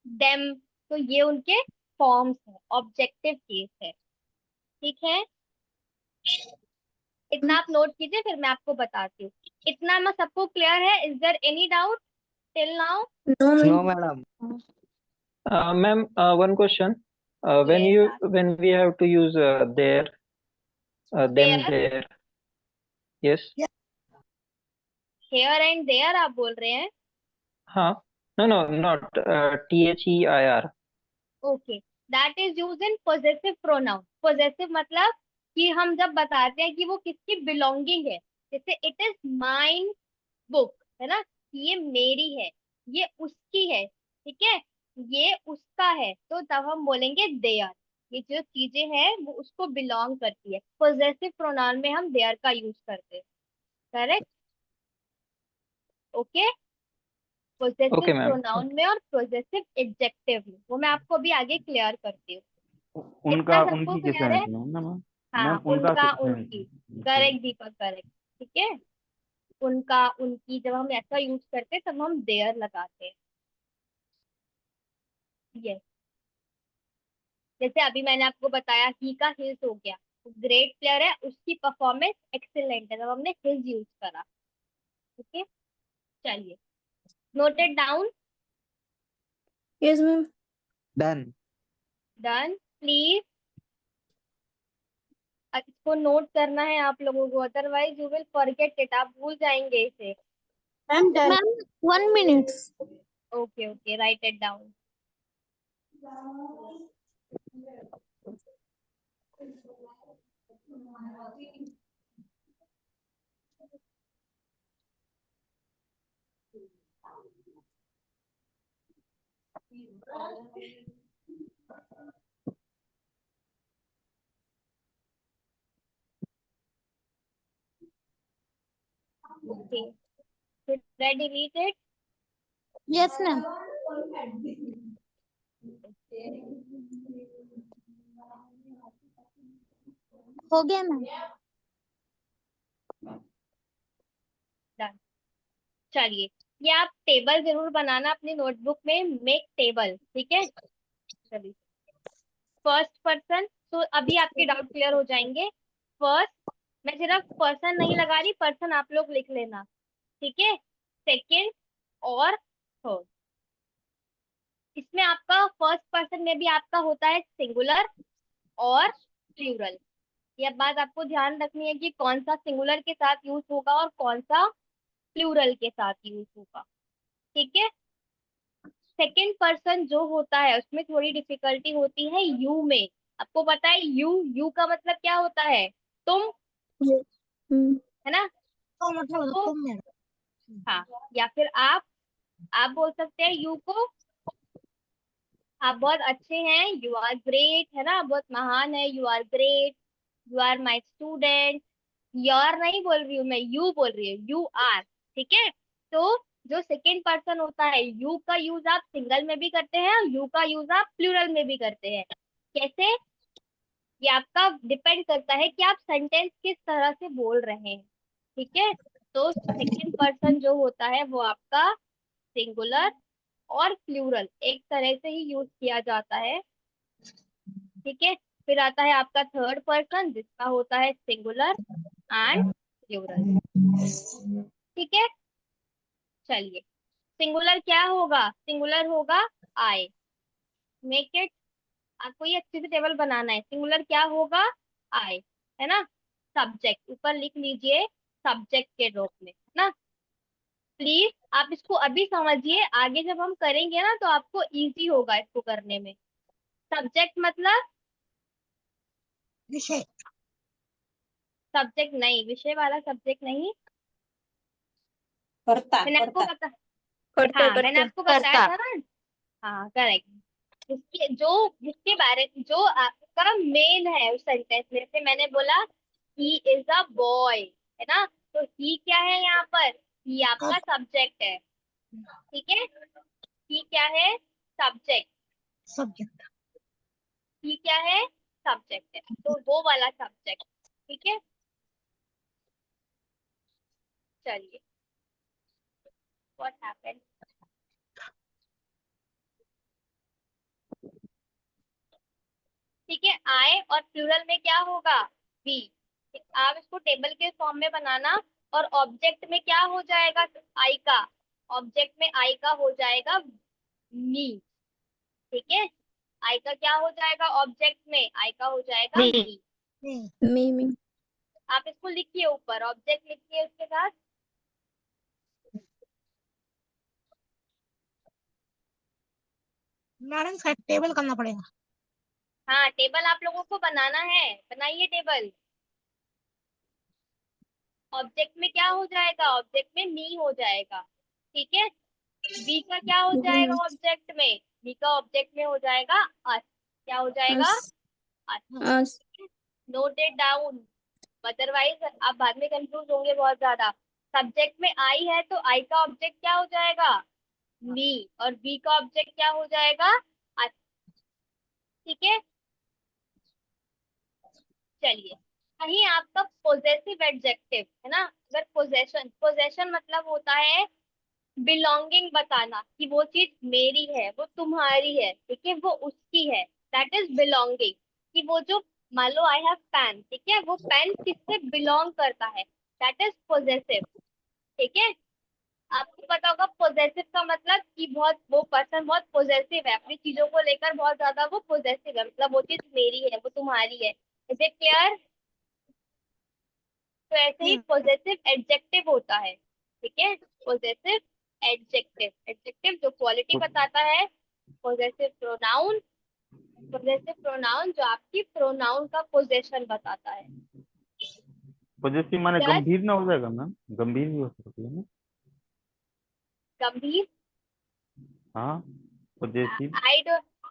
देम, तो ये उनके फॉर्म्स है, ऑब्जेक्टिव केस है। ठीक है, इतना आप नोट कीजिए, फिर मैं आपको बताती हूँ। इतना मैं सबको क्लियर है, is there any doubt till now? No no ma'am. Madam. Ma'am, one question. Yes, When we have to use their, them, there, their. Yes. Here and there आप बोल रहे हैं? Huh? No, no, not THEIR. Okay, that is use in possessive pronoun. Possessive मतलब कि हम जब बताते हैं कि वो किसकी बिलोंगिंग है, जैसे इट इज माइन बुक, है ना, ये मेरी है, ये उसकी है, ठीक है, ये उसका है, तो तब हम बोलेंगे देयर। ये जो चीजें हैं वो उसको बिलोंग करती है, पोजेसिव प्रोनाउन में हम देयर का यूज करते हैं। Correct, okay. Possessive Okay, ma'am. Pronoun में और पोजेसिव एडजेक्टिव में, वो मैं आपको अभी आगे क्लियर करती हूँ। उनका इतना सबको उनकी के क्लियर है? सेंस में ना मैम। हाँ, मैम उनका उनका सेंस। उनकी, करेक्ट दीपक, करेक्ट। ठीक है, उनका उनकी जब हम ऐसा यूज करते हैं तब हम देयर लगाते हैं। यस, जैसे अभी मैंने आपको बताया ही का हिज हो गया, ग्रेट प्लेयर है, उसकी परफॉर्मेंस एक्सीलेंट है, जब हमने हिज यूज करा। ठीक है, चलिए, noted down. Yes ma'am. Done. Done. Please इसको नोट करना है आप लोगों को, otherwise you will forget it, आप भूल जाएंगे इसे। Ma'am 1 minute। Okay okay, right it down. Okay, should I delete it? Yes ma'am. हो गया मैम। डन। चलिए, ये आप टेबल जरूर बनाना अपनी नोटबुक में, मेक टेबल। ठीक है, चलिए, फर्स्ट पर्सन, तो अभी आपके डाउट क्लियर हो जाएंगे। फर्स्ट, मैं सिर्फ पर्सन नहीं लगा रही, पर्सन आप लोग लिख लेना। ठीक है, सेकंड और थर्ड, इसमें आपका फर्स्ट पर्सन में भी आपका होता है सिंगुलर और प्लूरल। यह बात आपको ध्यान रखनी है कि कौन सा सिंगुलर के साथ यूज होगा और कौन सा प्लूरल के साथ यूज होगा। ठीक है, सेकंड पर्सन जो होता है उसमें थोड़ी डिफिकल्टी होती है यू में। आपको पता है यू का मतलब क्या होता है? तुम, है ना? तो मतलब तो तुम मेरा। हाँ, या फिर आप बोल सकते हैं यू को, आप बहुत अच्छे हैं, यू आर ग्रेट, है ना, बहुत महान है, you are great, you are my student. Your नहीं बोल रही हूँ मैं, यू बोल रही हूँ, यू आर। ठीक है, तो जो सेकेंड पर्सन होता है, यू का यूज आप सिंगल में भी करते हैं और यू का यूज आप प्लूरल में भी करते हैं। कैसे? ये आपका डिपेंड करता है कि आप सेंटेंस किस तरह से बोल रहे हैं। ठीक है, तो सेकेंड पर्सन जो होता है वो आपका सिंगुलर और प्लूरल एक तरह से ही यूज किया जाता है। ठीक है, फिर आता है आपका थर्ड पर्सन जिसका होता है सिंगुलर एंड प्लूरल। ठीक है, चलिए, सिंगुलर क्या होगा? सिंगुलर होगा आई। मेक इट, आपको ये अच्छे से टेबल बनाना है। सिंगुलर क्या होगा? आई, है ना? सब्जेक्ट ऊपर लिख लीजिए, सब्जेक्ट के रूप में, है ना? प्लीज आप इसको अभी समझिए, आगे जब हम करेंगे ना तो आपको इजी होगा इसको करने में। सब्जेक्ट मतलब विषय। सब्जेक्ट नहीं, विषय वाला सब्जेक्ट नहीं। करता मैंने आपको करता बता हाँ, मैंने आपको बताया था ना। हाँ, करेक्ट। जिसके बारे जो आपका मेन है उस सेंटेंस में, जैसे मैंने बोला ही इज अ बॉय, है ना, तो ही क्या है यहाँ पर? ही आपका सब्जेक्ट है। ठीक है, ही क्या है? सब्जेक्ट। सब्जेक्ट। ही क्या है? सब्जेक्ट है, तो वो वाला सब्जेक्ट। ठीक है, चलिए, व्हाट हैपेंड। ठीक है, आई और प्लूरल में क्या होगा? वी। आप इसको टेबल के फॉर्म में बनाना, और ऑब्जेक्ट में क्या हो जाएगा? आई का, ऑब्जेक्ट में आई का हो जाएगा मी। ठीक है, आई का क्या हो जाएगा? ऑब्जेक्ट में आई का हो जाएगा मी। मी। आप इसको लिखिए, ऊपर ऑब्जेक्ट लिखिए उसके साथ। मैडम इसका टेबल करना पड़ेगा। हाँ, टेबल आप लोगों को बनाना है, बनाइए टेबल। ऑब्जेक्ट में क्या हो जाएगा? ऑब्जेक्ट में मी हो जाएगा। ठीक है, बी का क्या हो जाएगा ऑब्जेक्ट में? बी का ऑब्जेक्ट में हो जाएगा अस। क्या हो जाएगा? अस। नोटेड डाउन, अदरवाइज आप बाद में कंफ्यूज होंगे बहुत ज्यादा। सब्जेक्ट में आई है तो आई का ऑब्जेक्ट क्या हो जाएगा? मी, और बी का ऑब्जेक्ट क्या हो जाएगा? us। ठीक है, चलिए, कहीं आपका पोजेसिव एडजेक्टिव है ना, अगर पोजेशन, पोजेशन मतलब होता है बिलोंगिंग बताना, कि वो चीज मेरी है, वो तुम्हारी है, ठीक है, वो उसकी है, दैट इज बिलोंगिंग। कि वो जो, मान लो आई हैव पेन, ठीक है, वो पेन किससे बिलोंग करता है, दैट इज पोजेसिव। ठीक है, आपको पता होगा पोजेसिव का मतलब कि बहुत, वो पर्सन बहुत पोजेसिव है, अपनी चीजों को लेकर बहुत ज्यादा वो पोजेसिव है, मतलब वो चीज मेरी है, वो तुम्हारी है। Is it clear? तो ऐसे ही पोजेसिव एडजेक्टिव होता है। ठीक है, पोजेसिव एडजेक्टिव, एडजेक्टिव जो क्वालिटी बताता है। पोजेसिव प्रोनाउन, पोजेसिव प्रोनाउन जो आपकी प्रोनाउन का पोजेशन बताता है। पॉजिटिव माने Just गंभीर ना हो जाएगा मैम, गंभीर भी हो सकती है ना। गंभीर, हाँ पॉजिटिव। आई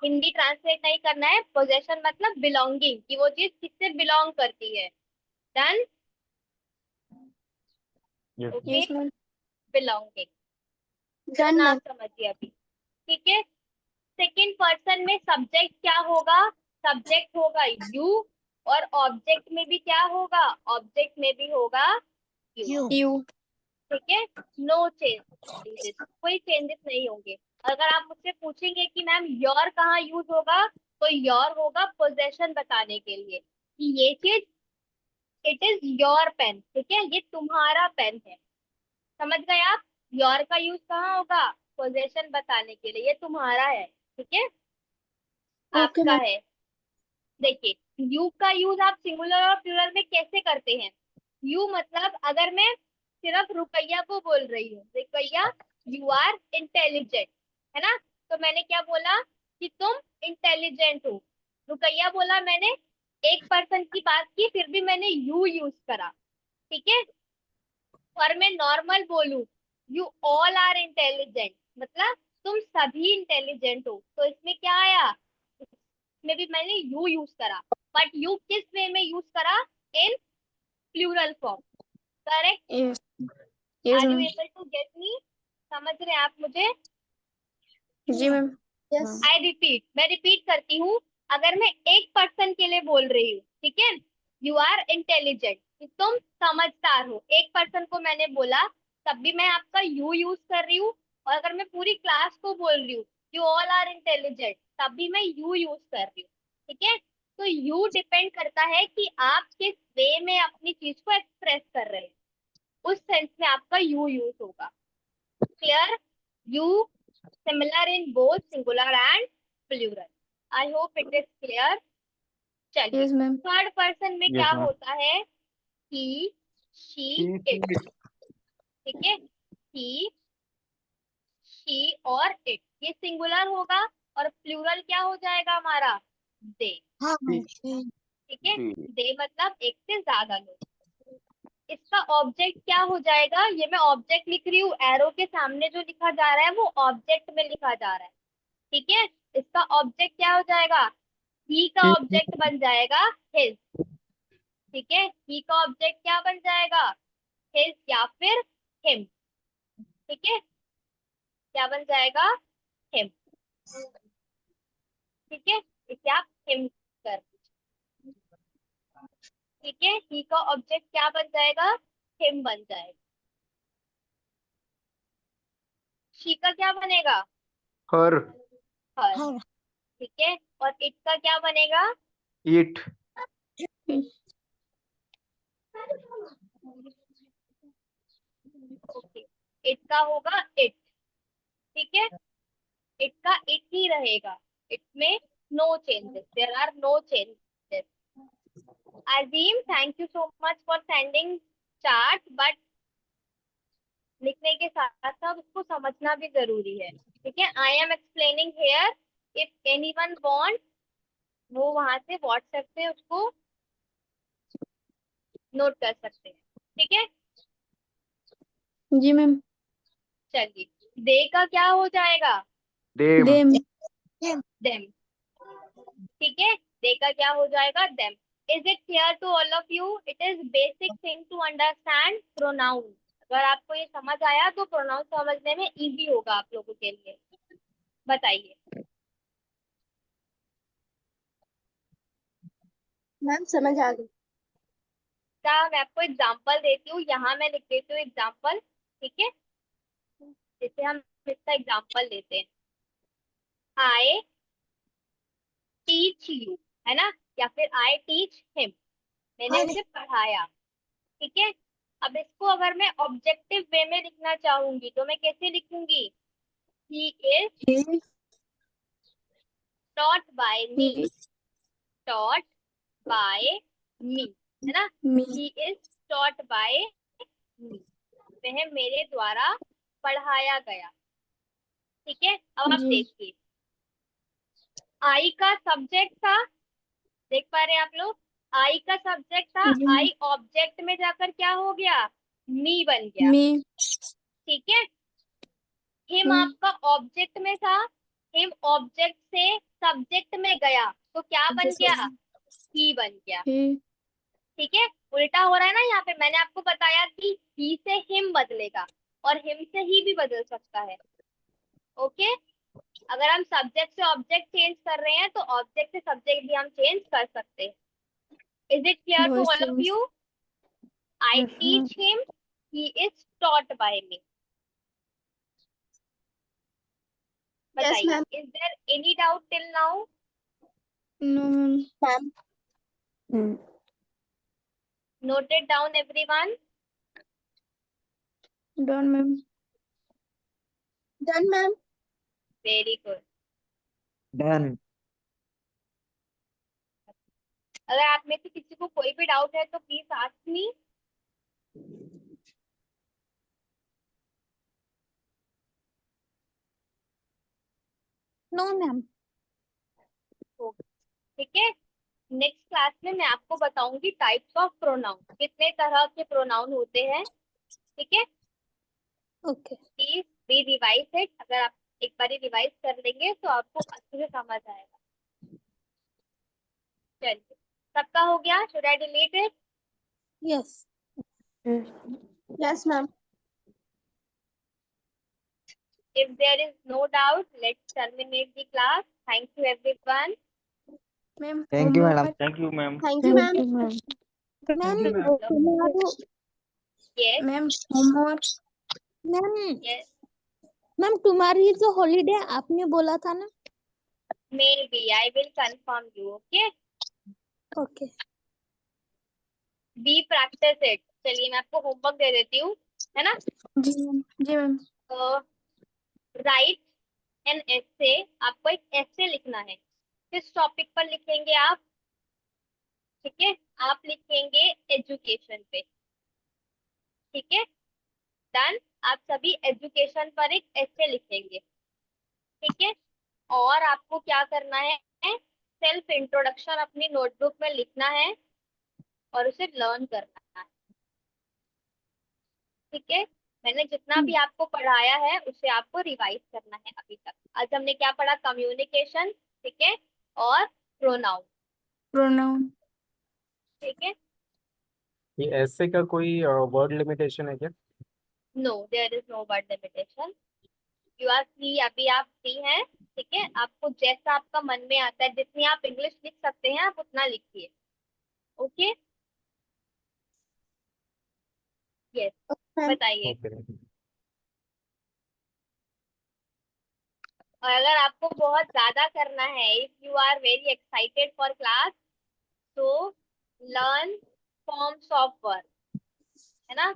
हिंदी ट्रांसलेट नहीं करना है। पोजेशन मतलब बिलोंगिंग, कि वो चीज किससे बिलोंग करती है। Done, yes okay, yes ma'am. Belonging, done ना मैम। समझिए अभी। ठीक है, सेकंड पर्सन में सब्जेक्ट क्या होगा? सब्जेक्ट होगा यू, और ऑब्जेक्ट में भी क्या होगा? ऑब्जेक्ट में भी होगा यू। यू। ठीक है, नो चेंजेस, कोई चेंजेस नहीं होंगे। अगर आप मुझसे पूछेंगे कि मैम योर कहाँ यूज होगा, तो योर होगा पोजेशन बताने के लिए, कि ये चीज, इट इज योर पेन, ठीक है, ये तुम्हारा पेन है। समझ गए आप? योर का यूज कहाँ होगा? पोजेशन बताने के लिए, ये तुम्हारा है, ठीक है, ओके आपका मैम। है। देखिए, यू का यूज आप सिंगुलर और प्लूरल में कैसे करते हैं? यू मतलब अगर मैं सिर्फ रुकैया को बोल रही हूँ, रुकैया यू आर इंटेलिजेंट, है ना, तो मैंने क्या बोला कि तुम इंटेलिजेंट हो। रुकैया बोला मैंने, एक पर्सन की बात की, फिर भी मैंने यू यूज करा। ठीक है, और मैं नॉर्मल बोलूं, यू ऑल आर इंटेलिजेंट, मतलब तुम सभी इंटेलिजेंट हो, तो इसमें क्या आया? में भी मैंने यू यूज करा, बट यू किस वे में यूज करा? In plural form. Correct? Yes. Yes are you ma'am. Able to get me? समझ रहे हैं आप मुझे? जी मैम। यस। आई रिपीट, मैं रिपीट करती हूँ। अगर मैं एक पर्सन के लिए बोल रही हूँ, ठीक है, यू आर इंटेलिजेंट, तुम समझदार हो, एक पर्सन को मैंने बोला, तब भी मैं आपका यू यूज कर रही हूँ। और अगर मैं पूरी क्लास को बोल रही हूँ, यू ऑल आर इंटेलिजेंट, तब भी मैं यू यूज कर रही हूँ। ठीक है, तो यू डिपेंड करता है कि आप किस वे में अपनी चीज को एक्सप्रेस कर रहे हैं, उस सेंस में आपका यू यूज होगा। Clear? You similar in both singular and plural. I hope it is clear. चलिए, यस मैम। थर्ड पर्सन में यस क्या मैम। होता है? he, she, it। ठीक है, he, she और it, ये सिंगुलर होगा, और प्लूरल क्या हो जाएगा हमारा? they। हाँ ठीक है, they मतलब एक से ज्यादा लोग। इसका ऑब्जेक्ट क्या हो जाएगा? ये मैं ऑब्जेक्ट लिख रही हूँ, एरो के सामने जो लिखा जा रहा है वो ऑब्जेक्ट में लिखा जा रहा है। ठीक है, इसका ऑब्जेक्ट क्या हो जाएगा? ही का ऑब्जेक्ट बन जाएगा हिज। ठीक है, ही का ऑब्जेक्ट क्या बन जाएगा? हिज या फिर हिम। ठीक है, क्या बन जाएगा? हिम। ठीक है, इसे आप हिम कर दीजिए। ठीक है, ही का ऑब्जेक्ट क्या बन जाएगा? हिम बन जाएगा। शी का क्या बनेगा? हर। हर। हाँ ठीक है, और इट का क्या बनेगा? इट। ओके, इट का होगा इट। ठीक है, इट का इट ही रहेगा, इट में no changes, there are no changes. Azim, thank you so much for sending chart, but लिखने के साथ साथ उसको समझना भी जरूरी है। ठीक है, I am explaining here, if anyone want, वो वहां से व्हाट्सएप से उसको नोट कर सकते हैं। ठीक है, जी मैम। चलिए, दे का क्या हो जाएगा? देम। देम। देम। ठीक है, दे का क्या हो जाएगा? Them. Is it clear to all of you? It is basic thing to understand pronoun. अगर आपको ये समझ आया तो प्रोनाउन समझने में इजी होगा आप लोगों के लिए। बताइए। मैम समझ आ गई। क्या मैं आपको एग्जांपल देती हूँ, यहाँ मैं लिख देती हूँ एग्जांपल, ठीक है। जैसे हम इसका एग्जांपल लेते हैं, आई टीच यू, है ना, या फिर आई टीच हिम, मैंने उसे पढ़ाया, ठीक है। अब इसको अगर मैं ऑब्जेक्टिव वे में लिखना चाहूंगी तो मैं कैसे लिखूंगी? He is taught by me, taught by me, है ना, he is taught by me, वह मेरे द्वारा पढ़ाया गया, ठीक है। अब आप देखिए, आई का सब्जेक्ट था, देख पा रहे हैं आप लोग, आई का सब्जेक्ट था, आई ऑब्जेक्ट में जाकर क्या हो गया? मी बन गया, ठीक है। हिम आपका ऑब्जेक्ट में था, हिम ऑब्जेक्ट से सब्जेक्ट में गया तो क्या बन गया? ही बन गया, ठीक है। उल्टा हो रहा है ना यहाँ पे, मैंने आपको बताया कि ही से हिम बदलेगा और हिम से ही भी बदल सकता है, ओके। अगर हम सब्जेक्ट से ऑब्जेक्ट चेंज कर रहे हैं तो ऑब्जेक्ट से सब्जेक्ट भी हम चेंज कर सकते हैं। Is it clear to all of you? I teach him, he is taught by me. बताइए, is there any doubt till now? No ma'am. Noted down everyone? Done ma'am. Done ma'am. Very good. Done. अगर आप में से किसी को कोई भी doubt है तो please ask me. No ma'am. ठीक है, नेक्स्ट क्लास में मैं आपको बताऊंगी टाइप्स ऑफ प्रोनाउन, कितने तरह के प्रोनाउन होते हैं, ठीक है। Okay. Please be revise it, अगर आप एक बार रिवाइज कर लेंगे तो आपको अच्छे से समझ आएगा। चलिए, सबका हो गया? Should I delete it? Yes. Yes ma'am. If there is no doubt, let's terminate the class. Thank you everyone. Ma'am thank you madam. Thank you ma'am. Thank you ma'am. Ma'am Yes, ma'am homework. Ma'am yes, ma'am तुम्हारी जो holiday आपने बोला था ना। maybe I will confirm you. Okay, okay. be practice it. चलिए मैं आपको homework दे देती हूँ, है ना। जी मैम। जी मैम। राइट एन essay, आपको एक essay लिखना है। किस टॉपिक पर लिखेंगे आप? ठीक है, आप लिखेंगे एजुकेशन पे, ठीक है। डन, आप सभी एजुकेशन पर एक essay लिखेंगे, ठीक है। और आपको क्या करना है? सेल्फ इंट्रोडक्शन अपनी नोटबुक में लिखना है और उसे लर्न करना है, ठीक है। मैंने जितना भी आपको पढ़ाया है उसे आपको रिवाइज करना है अभी तक। आज हमने क्या पढ़ा? कम्युनिकेशन, ठीक है, और प्रोनाउन, प्रोनाउन। ठीक है। ये ऐसे का कोई वर्ड लिमिटेशन है क्या? No, there is no word limitation. You are free, अभी आप फ्री हैं, ठीक है। आपको जैसा आपका मन में आता है, जितनी आप इंग्लिश लिख सकते हैं आप उतना लिखिए, ओके। यस, बताइए। ओके। और अगर आपको बहुत ज्यादा करना है, if you are very excited for class, तो लर्न फॉर्म्स ऑफ वर्ब, है ना।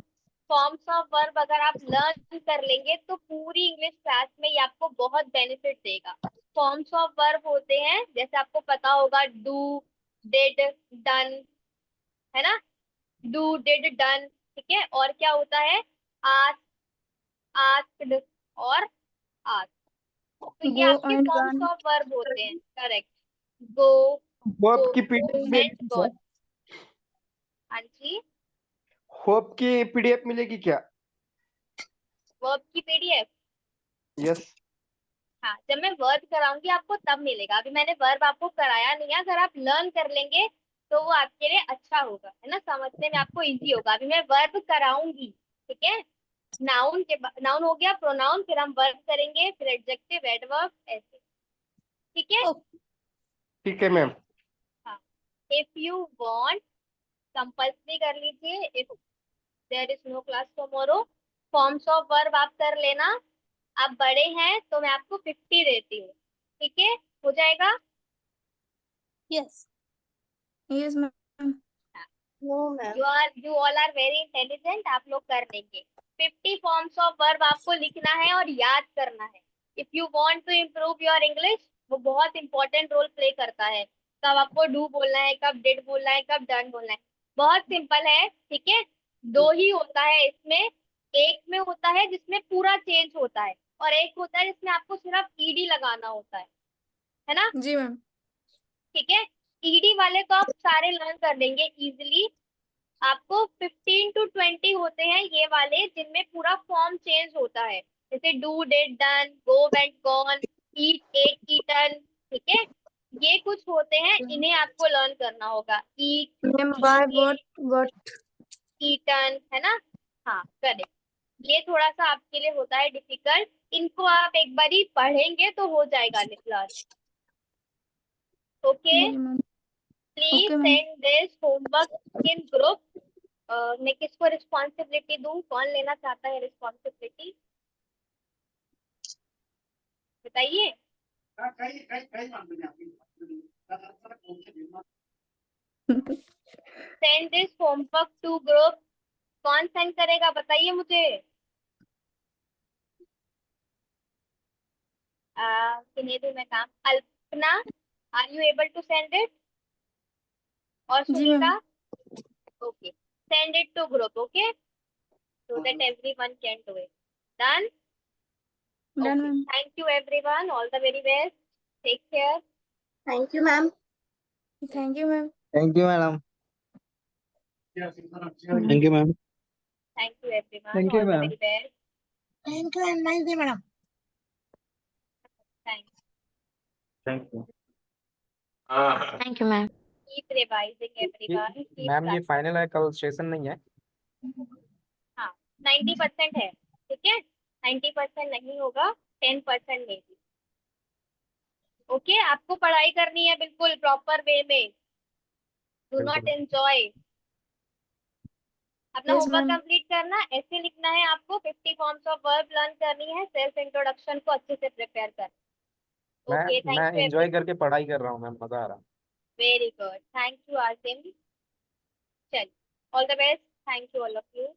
फॉर्म्स ऑफ वर्ब अगर आप लर्न कर लेंगे तो पूरी इंग्लिश क्लास में ये आपको बहुत बेनिफिट देगा। फॉर्म्स ऑफ वर्ब होते हैं, जैसे आपको पता होगा, डू, डिड, डन, है ना, डू, डिड, डन, ठीक है। और क्या होता है? आस्क, आस्क्ड और आस्क, तो ये गो आपके and forms gun. Of verb होते हैं, करेक्ट। गो, होप की गो पीडीएफ एंड गॉन। हाँ जी, होप की पीडीएफ मिलेगी क्या? वर्ब की पीडीएफ? यस। हाँ, जब मैं वर्ब कराऊंगी आपको तब मिलेगा, अभी मैंने वर्ब आपको कराया नहीं है। अगर आप लर्न कर लेंगे तो वो आपके लिए अच्छा होगा, है ना, समझने में आपको इजी होगा। अभी मैं वर्ब कराऊंगी, ठीक है, नाउन के नाउन हो गया, प्रोनाउन, फिर हम वर्ब करेंगे, फिर एडजेक्टिव, एडवर्ब, ऐसे। ठीक है। ठीक है मैम। हाँ, इफ यू वांट, कंपल्सरी कर लीजिए, if there is no class tomorrow, forms of verb आप कर लेना। आप बड़े हैं तो मैं आपको 50 देती हूँ। ठीक है, हो जाएगा। Yes. Yes, ma'am. You all are very intelligent, आप लोग कर लेंगे। 50 फॉर्म्स ऑफ वर्ब आपको लिखना है और याद करना है। If you want to improve your English, वो बहुत इंपॉर्टेंट रोल प्ले करता है। कब आपको डू बोलना है, कब डिड बोलना है, कब डन बोलना है। बहुत सिंपल है। ठीक है, दो ही होता है इसमें। एक में होता है जिसमें पूरा चेंज होता है, और एक होता है जिसमें आपको सिर्फ ईडी लगाना होता है ना। जी मैम। ठीक है, ईडी वाले को आप सारे लर्न कर लेंगे इजिली। आपको 15 to 20 होते हैं ये वाले, जिनमें पूरा फॉर्म चेंज होता है, जैसे do, did, done, go, went, gone, eat, ate, eaten. ठीक है, ये कुछ होते हैं, इन्हें आपको लर्न करना होगा। ईट, Ma'am, why, what? ईटन, है ना। हाँ, करेक्ट। ये थोड़ा सा आपके लिए होता है डिफिकल्ट, इनको आप एक बारी पढ़ेंगे तो हो जाएगा learn. Okay, Yes, ma'am. Please Okay, ma'am. Send this homework in group. मैं किसको रिस्पॉन्सिबिलिटी दूं, कौन लेना चाहता है रिस्पॉन्सिबिलिटी, बताइए। Send this homework to group, कौन सेंड करेगा बताइए मुझे। किन्हें दूं मैं काम, Alpana, are you able to send it, और जी Sunita. Ma'am. Okay, send it to group, okay, so that everyone can do it. Done? Done, Okay. ma'am. Thank you everyone. All the very best. Take care. Thank you, ma'am. Thank you, ma'am. Thank you, madam. Thank you, ma'am. Thank you everyone. Thank you, All the ma'am. very best. Thank you and nice day, madam. Thanks. Thank you. Thank you, ma'am. Keep revising everyone. Keep ma'am ये practicing. Final है, कल session नहीं है। हाँ, 90% है। ठीक है, 90% नहीं होगा, 10% लेगी। ओके, आपको पढ़ाई करनी है बिल्कुल प्रॉपर वे में। Do not enjoy. अपना Yes, होमवर्क ma'am. कंप्लीट करना, ऐसे लिखना है आपको, 50 फॉर्म्स ऑफ वर्ब लर्न करनी है, सेल्फ इंट्रोडक्शन को अच्छे से प्रिपेयर करना। ओके, मैं थैंक यू एंजॉय एवरीवन। करके पढ़ाई कर रहा हूँ मैम, मजा आ रहा है। Very good, thank you Asim. चलिए, all the best, thank you all of you.